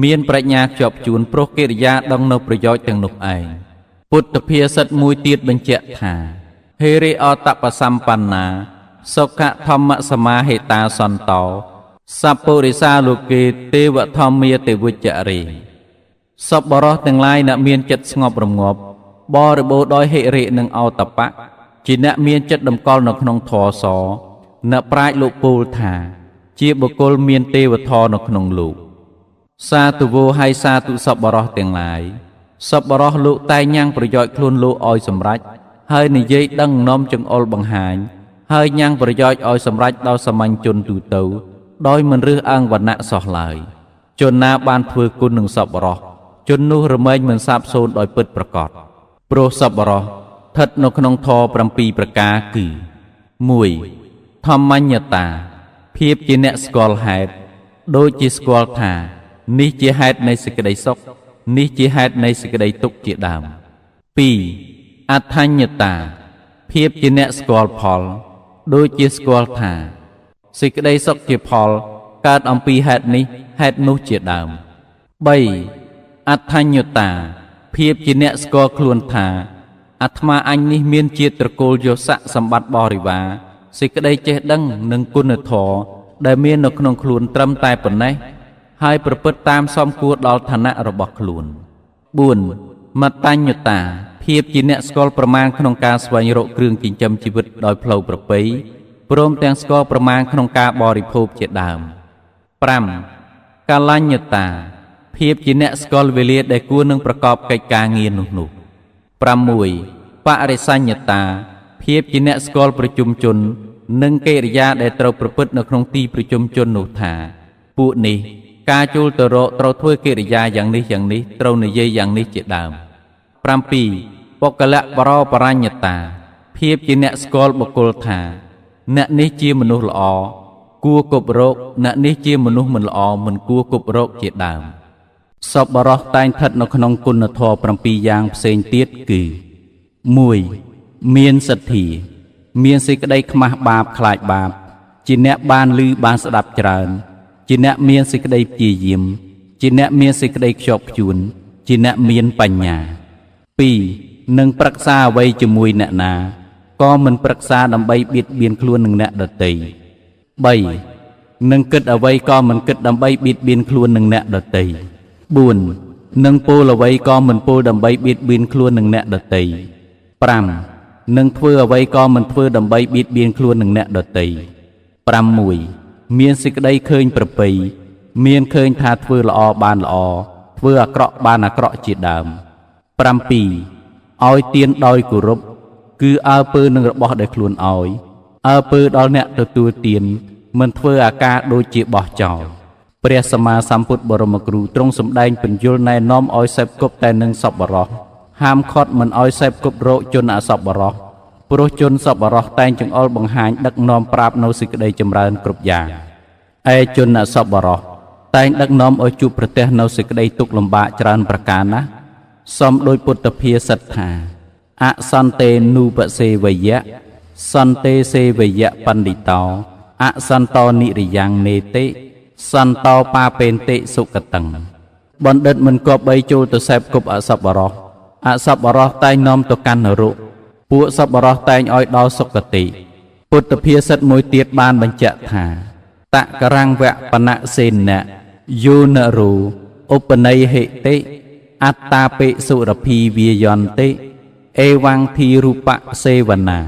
មានប្រាជ្ញាខ្ជាប់ជួនព្រោះកិរិយាដឹងនៅប្រយោជន៍ទាំងនោះឯងពុទ្ធភាសិតមួយទៀតបញ្ជាក់ថាហេរិអតបសម្បណ្ណាសុខធម្មសមាហេតាសន្តោសัพពុរិសាលោកេទេវធម្មាទេវិជ្ជរេសប្បុរសទាំងឡាយអ្នកមានចិត្តស្ងប់រងាប់បរិបូរដោយហិរិនិងអោតបៈជាអ្នកមានចិត្តតម្កល់នៅក្នុងធម៌សអ្នកប្រាជ្ញលោកពោលថាជាបុគ្គលមានទេវធម៌នៅក្នុងលោកសាធុវោហើយសាធុសប្បុរសទាំងឡាយសប្បុរសលោកតែងញ៉ាំងប្រយោជន៍ខ្លួនលោកឲ្យសម្រេចហើយនិយាយដឹងនាំចង្អុលបង្ហាញហើយញ៉ាំងប្រយោជន៍ឲ្យសម្រេចដល់សាមញ្ញជនទូទៅដោយមិនរើសអើងវណ្ណៈសោះឡើយជនណាបានធ្វើគុណនឹងសប្បុរសជននោះរមែងមិនសាបសូន្យដោយពិតប្រាកដព្រោះសប្បុរសស្ថិតនៅក្នុងធម៌7ប្រការគឺ 1. ធម្មញ្ញតាភាពជាអ្នកស្គាល់ហេតុដូចជាស្គាល់ថានេះជាហេតុនៃសេចក្តីសុខនេះជាហេតុនៃសេចក្តីទុក្ខជាដើម 2. អដ្ឋញ្ញតាភាពជាអ្នកស្គាល់ផលដូចជាស្គាល់ថាសេចក្តីសុខជាផលកើតអំពីហេតុនេះហេតុនោះជាដើម 3. អដ្ឋញ្ញតាភាពជាអ្នកស្គាល់ខ្លួនថាអាត្មាអញនេះមានជាត្រកូលយស័កសម្បត្តិបរិវារសេចក្តីចេះដឹងនិងគុណធម៌ដែលមាននៅក្នុងខ្លួនត្រឹមតែប៉ុណ្ណេះហើយប្រព្រឹត្តតាមសមគួរដល់ឋានៈរបស់ខ្លួន 4. មត្តញ្ញតាភាពជាអ្នកស្គាល់ប្រមាណក្នុងការស្វែងរកគ្រឿងចិញ្ចឹមជីវិតដោយផ្លូវប្រពៃព្រមទាំងស្គាល់ប្រមាណក្នុងការបរិភោគជាដើម 5. កាលញ្ញតាភាពជាអ្នកស្គាល់វេលាដែលគួរនឹងប្រកបកិច្ចការងារនោះ 6. បរិសញ្ញតាភាពជាអ្នកស្គាល់ប្រជុំជននិងកិរិយាដែលត្រូវប្រព្រឹត្តនៅក្នុងទីប្រជុំជននោះថាពួកនេះការជួលទៅរកត្រូវធ្វើកិរិយាយ៉ាងនេះត្រូវនិយាយយ៉ាងនេះជាដើម 7. បុគ្គលៈបរោបរញ្ញតាភាពជាអ្នកស្គាល់បុគ្គលថាអ្នកនេះជាមនុស្សល្អគួរគប់រកអ្នកនេះជាមនុស្សមិនល្អមិនគួរគប់រកជាដើមសប្បុរសតែងស្ថិតនៅក្នុងគុណធម៌7យ៉ាងផ្សេងទៀតគឺ 1. មានសទ្ធាមានសេចក្តីខ្មាស់បាបខ្លាចបាបជាអ្នកបានឮបានស្ដាប់ច្រើនជាអ្នកមានសេចក្តីព្យាយាមជាអ្នកមានសេចក្តីខ្ជាប់ខ្ជួនជាអ្នកមានបញ្ញា 2. នឹងប្រឹក្សាអ្វីជាមួយអ្នកណាក៏មិនប្រឹក្សាដើម្បីបៀតបៀនខ្លួននឹងអ្នកដទៃ 3. នឹងគិតអ្វីក៏មិនគិតដើម្បីបៀតបៀនខ្លួននឹងអ្នកដទៃ 4. នឹងពោលអ្វីក៏មិនពោលដើម្បីបៀតបៀនខ្លួននឹងអ្នកដទៃ 5. នឹងធ្វើអ្វីក៏មិនធ្វើដើម្បីបៀតបៀនខ្លួននឹងអ្នកដទៃ 6. មានសេចក្តីឃើញប្រពៃមានឃើញថាធ្វើល្អបានល្អធ្វើអាក្រក់បានអាក្រក់ជាដើម 7. ឲ្យទានដោយគោរពគឺអើពើនឹងរបស់ដែលខ្លួនឲ្យអើពើដល់អ្នកទទួលទានមិនធ្វើអាការដូចជាបោះចោល ព្រះសម្មាសម្ពុទ្ធបរមគ្រូទ្រង់សម្ដែងពន្យល់ណែនាំឲ្យសេពគប់តែនឹងសប្បុរសហាមឃាត់មិនឲ្យសេពគប់រកជនអសប្បុរសព្រោះជនសប្បុរសតែងចង្អុលបង្ហាញដឹកនាំប្រាប់នៅសេចក្តីចម្រើនគ្រប់យ៉ាងឯជនអសប្បុរសតែងដឹកនាំឲ្យជួបប្រទះនៅសេចក្តីទុក្ខលំបាកច្រើនប្រការណាស់សមដោយពុទ្ធភាសិតថាអសន្តិនុបសេវយៈសន្តិសេវយៈបណ្ឌិតោអសន្តោនិរិយ៉ាងនេតិសន្តោបាពេនតិសុគតੰបណ្ឌិតមិនគប្បីចូលទៅសេពគប់អសប្បុរសតែងនាំទៅកាន់នរកពួកសប្បុរសតែងឲ្យដល់សុគតិពុទ្ធភាសិតមួយទៀតបានបញ្ជាក់ថាតករាំងវៈបនសេនៈយោនរោឧបន័យហិតិអត្តាបិសុរភីវាយន្តិអេវង្ធីរូបសេវនា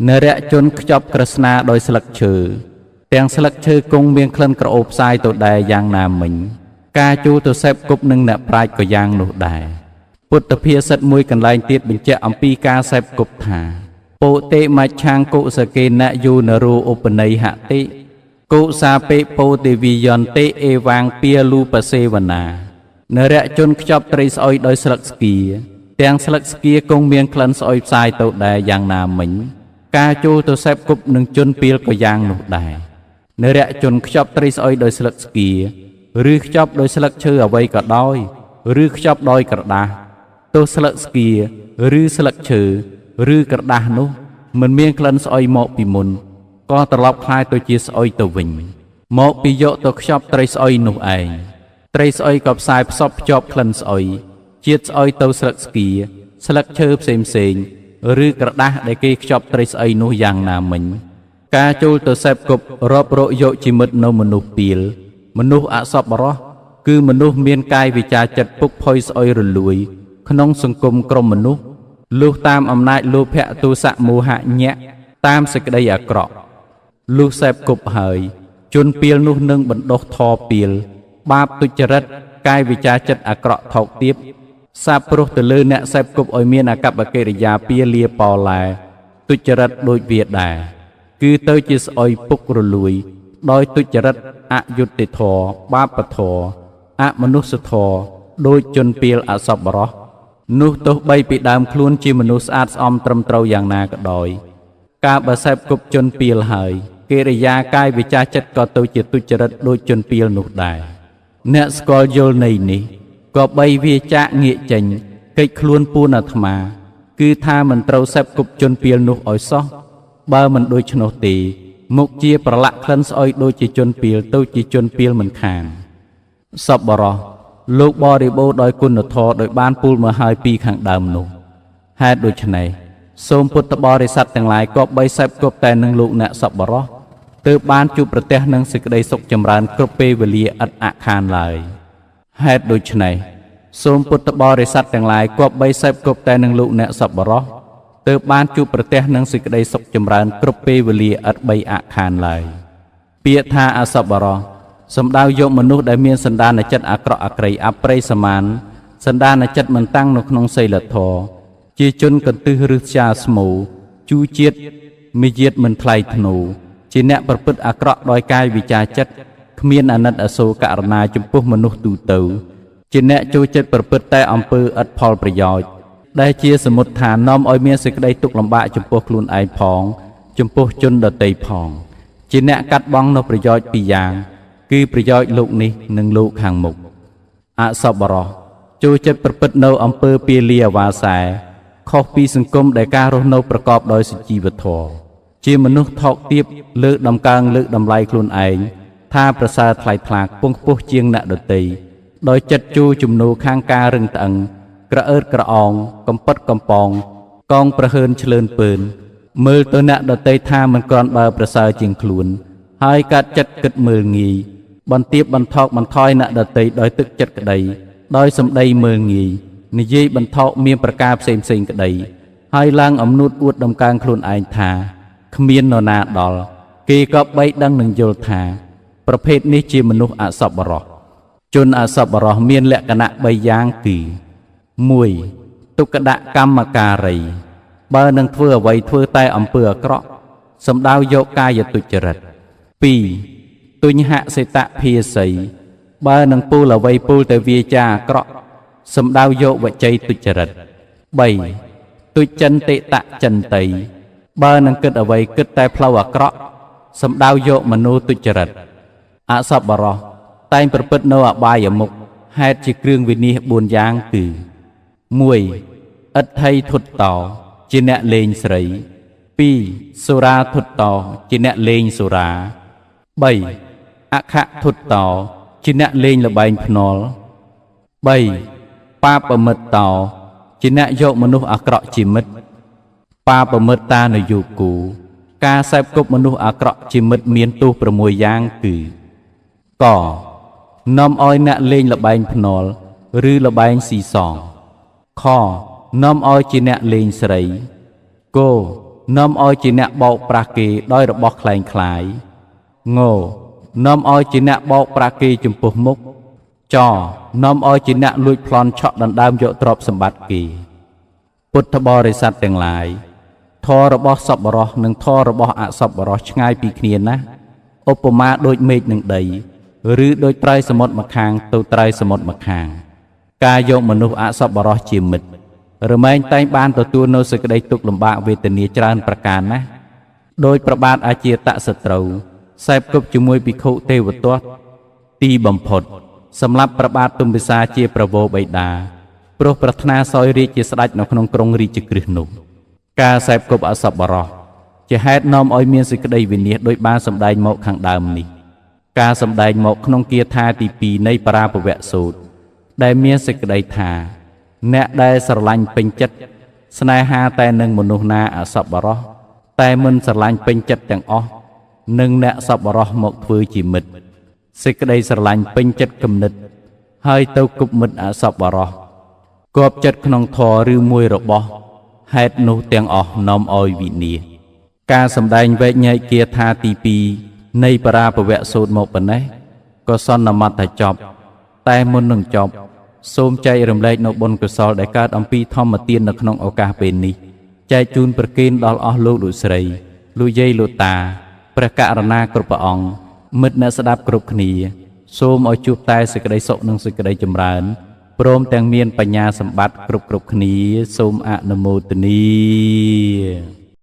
នរៈជនខ្ចប់ក្រស្នាដោយស្លឹកឈើទាំងស្លឹកឈើគង់មានក្លិនក្រអូបផ្សាយទៅដែរយ៉ាងណាមិញការចូលទៅសេពគប់នឹងអ្នកប្រាជ្ញក៏យ៉ាងនោះដែរពុទ្ធភាសិតមួយកន្លែងទៀតបញ្ជាក់អំពីការសេពគប់ថាពោតិមច្ឆាងកុសកេណយោនរោឧបន័យហតិកុសាពេពោតិវិយន្តិអេវាងពាលូបសេវនានរៈជនខ្ចប់ត្រីស្អុយដោយស្លឹកស្គៀទាំងស្លឹកស្គៀគង់មានក្លិនស្អុយផ្សាយទៅដែរយ៉ាងណាមិញការចូលទៅសេពគប់នឹងជនពីលក៏យ៉ាងនោះដែរនរៈជនខ្ចប់ត្រីស្អុយដោយស្លឹកស្គៀឬខ្ចប់ដោយស្លឹកឈើអ្វីក៏ដោយឬខ្ចប់ដោយក្រដាសទោះស្លឹកស្គៀឬស្លឹកឈើឬក្រដាសនោះមិនមានក្លិនស្អុយមកពីមុនក៏ត្រឡប់คล้ายទៅជាស្អុយទៅវិញមកពីយកទៅខ្ចប់ត្រីស្អុយនោះឯងត្រីស្អុយក៏ផ្សាយផ្សព្វភ្ជាប់ក្លិនស្អុយជាតិស្អុយទៅស្លឹកស្គៀស្លឹកឈើផ្សេងឬក្រដាសដែលគេខ្ចប់ត្រីស្អុយនោះយ៉ាងណាមិញការចូលទៅសេពគប់រាប់រកយកជីវិតនៅមនុស្សពីលមនុស្សអសប្បុរសគឺមនុស្សមានកាយវិចារចិត្តពុកផុយស្អុយរលួយក្នុងសង្គមក្រុមមនុស្សលុះតាមអំណាចលោភៈទោសៈមោហៈញាក់តាមសេចក្តីអាក្រក់លុះសេពគប់ហើយជនពីលនោះនឹងបណ្ដោះថពីលបាបទុច្ចរិតកាយវិចារចិត្តអាក្រក់ថោកទាបសាបព្រោះទៅលើអ្នកសេពគប់ឲ្យមានអកប្បកិរិយាពាលាបោឡែទុច្ចរិតដូចវាដែរគឺទៅជាស្អុយពុករលួយដោយទុច្ចរិតអយុត្តិធម៌បាបធម៌អមនុស្សធម៌ដោយជនពីលអសប្បុរសនោះទោះបីពីដើមខ្លួនជាមនុស្សស្អាតស្អំត្រឹមត្រូវយ៉ាងណាក៏ដោយការបើសេពគប់ជនពីលហើយកិរិយាកាយវិចារចិត្តក៏ទៅជាទុច្ចរិតដូចជនពីលនោះដែរអ្នកស្គាល់យល់នៃនេះក៏បីវាចាក់ងាកចេញកិច្ចខ្លួនពូនអាត្មាគឺថាមិនត្រូវសេពគប់ជនពីលនោះឲ្យសោះបើមិនដូច្នោះទេមុខជាប្រឡាក់ក្លិនស្អុយដូចជាជនពីលទៅជាជនពីលមិនខានសប្បុរសលោកបរិបូរដោយគុណធម៌ដោយបានពូលមកហើយពីខាងដើមនោះហេតុដូច្នេះសូមពុទ្ធបរិស័ទទាំងឡាយគប្បីសេពគប់តែនឹងលោកអ្នកសប្បុរសទើបបានជួបប្រទះនឹងសេចក្តីសុខចម្រើនគ្រប់ពេលវេលាឥតអខានឡើយហេតុដូច្នេះសូមពុទ្ធបរិស័ទទាំងឡាយគប្បីសេពគប់តែនឹងលោកអ្នកសប្បុរសទើបបានជួបប្រទះនឹងសេចក្តីសុខចម្រើនគ្រប់ពេលវេលាឥតបីអខានឡើយពាក្យថាអសប្បុរសសំដៅយកមនុស្សដែលមានសន្តានចិត្តអាក្រក់អាក្រីអប្រិយសមានសន្តានចិត្តមិនតាំងនៅក្នុងសីលធម៌ជាជនកន្ទឹសឬស្យាស្មូជូជាតិមាយាទមិនថ្លៃថ្នូរជាអ្នកប្រព្រឹត្តអាក្រក់ដោយកាយវិចារចិត្តគ្មានអាណិតអាសូរករណាចំពោះមនុស្សទូទៅជាអ្នកចូលចិត្តប្រព្រឹត្តតែអំពើឥតផលប្រយោជន៍ដែលជាសមុទ្ឋាននាំឲ្យមានសេចក្តីទុក្ខលំបាកចំពោះខ្លួនឯងផងចំពោះជនដទៃផងជាអ្នកកាត់បង់នូវប្រយោជន៍ពីរយ៉ាងគឺប្រយោជន៍លោកនេះនិងលោកខាងមុខអសប្បុរសចូលចិត្តប្រព្រឹត្តនៅអំពើពាលាអាវាសែខុសពីសង្គមដែលការរស់នៅប្រកបដោយសុជីវធម៌ជាមនុស្សថោកទាបលើកដំកើងលើកតម្លៃខ្លួនឯងថាប្រសើរថ្លៃថ្លាខ្ពង់ខ្ពស់ជាងអ្នកដទៃដោយចិត្តជួជំនួខាងការរឹងត្អឹងក្រអឺតក្រអងកំពិតកំប៉ងកងប្រហើនឆ្លើនពើនមើលទៅអ្នកដទៃថាមិនគ្រាន់បើប្រសើរជាងខ្លួនហើយកាត់ចិត្តគិតមើលងាយបន្ទាបបន្ថោកបន្ថយអ្នកដទៃដោយទឹកចិត្តក្តីដោយសម្ដីមើលងាយនិយាយបន្ថោកមានប្រការផ្សេងក្តីហើយឡើងអំនួតអួតដំកើងខ្លួនឯងថាគ្មាននរណាដល់គេក៏បីដឹងនឹងយល់ថាប្រភេទនេះជាមនុស្សអសប្បុរសជនអសប្បុរសមានលក្ខណៈ3យ៉ាងគឺ1ទុក្ខដកម្មការីបើនឹងធ្វើអ្វីធ្វើតែអំពើអាក្រក់សំដៅយកកាយទុច្ចរិត2ទុ ទុញហសិតៈភាសីបើនឹងពូលអ្វីពូលតែវាចាអាក្រក់សំដៅយកវច័យទុច្ចរិត 3. ទុចិនតិតៈចិនតីបើនឹងគិតអ្វីគិតតែផ្លូវអាក្រក់សំដៅយកមនោទុច្ចរិត អសប្បុរសតែងប្រព្រឹត្តនៅអបាយមុខហេតុជាគ្រឿងវិនិច្ឆ័យ4យ៉ាងគឺ 1. អដ្ឋិធុតតោជាអ្នកលេងស្រី 2. សុរាធុតតោជាអ្នកលេងសុរា 3. អខធុតតោជាអ្នកលេងល្បែងភ្នាល់ 3. បាបមិត្តតោជាអ្នកយកមនុស្សអាក្រក់ជាមិត្ត បាបមិត្តតានយោគូការសេពគប់មនុស្សអាក្រក់ជាមិត្តមានទោស6យ៉ាងគឺ ក នាំឲ្យអ្នកលេងល្បែងភ្នាល់ឬល្បែងស៊ីសង ខ នាំឲ្យជាអ្នកលេងស្រី គ នាំឲ្យជាអ្នកបោកប្រាស់គេដោយរបស់คล้ายคล้าย ង នាំឲ្យជាអ្នកបោកប្រាស់គេចំពោះមុខ ច នាំឲ្យជាអ្នកលួចប្លន់ឆក់ដណ្ដើមយកទ្រព្យសម្បត្តិគេ ពុទ្ធបរិស័ទទាំងឡាយធម៌របស់សប្បុរសនិងធម៌របស់អសប្បុរសឆ្ងាយពីគ្នាណាស់ឧបមាដូចមេឃនឹងដីឬដូចត្រីសមុទ្រម្ខាងទៅត្រីសមុទ្រម្ខាងការយកមនុស្សអសប្បុរសជាមិត្តរមែងតែងបានទទួលនៅសេចក្តីទុក្ខលំបាកវេទនាច្រើនប្រការណាស់ដោយប្របាទអាជាតសត្រូវសេពគប់ជាមួយភិក្ខុទេវទត្តទីបំផុតសម្រាប់ប្របាទទុំពិសាជាប្រវោបិតាព្រោះប្រាថ្នាសោយរាជជាស្ដេចនៅក្នុងក្រុងរាជក្រឹសនោះការសេពគប់អសប្បុរសជាហេតុនាំឲ្យមានសេចក្តីវិនិច្ឆ័យដោយបានសម្ដែងមកខាងដើមនេះការសម្ដែងមកក្នុងគាថាទី2នៃបរាពវៈសូត្រដែលមានសេចក្តីថាអ្នកដែលស្រឡាញ់ពេញចិត្តស្នេហាតែនឹងមនុស្សណាអសប្បុរសតែមិនស្រឡាញ់ពេញចិត្តទាំងអស់នឹងអ្នកសប្បុរសមកធ្វើជាមិត្តសេចក្តីស្រឡាញ់ពេញចិត្តគំនិតហើយទៅគប់មិត្តអសប្បុរសគប់ចិត្តក្នុងធម៌ឬមួយរបស់ហេតុនោះទាំងអស់នាំឲ្យវិនាសការសម្ដែងវែកញែកគាថាទី2នៃបរាពវៈសូត្រមកប៉ុណ្ណេះក៏សន្មតថាចប់តែមុននឹងចប់សូមចែករំលែកនៅបុណ្យកុសលដែលកើតអំពីធម្មទាននៅក្នុងឱកាសពេលនេះចែកជូនប្រគេនដល់អស់លោកលោកស្រីលោកយាយលោកតាព្រះករុណាគ្រប់ព្រះអង្គមិត្តអ្នកស្ដាប់គ្រប់គ្នាសូមឲ្យជួបតែសេចក្តីសុខនិងសេចក្តីចម្រើនព្រមទាំងមានបញ្ញាសម្បត្តិគ្រប់គ្នាសូមអនុមោទនា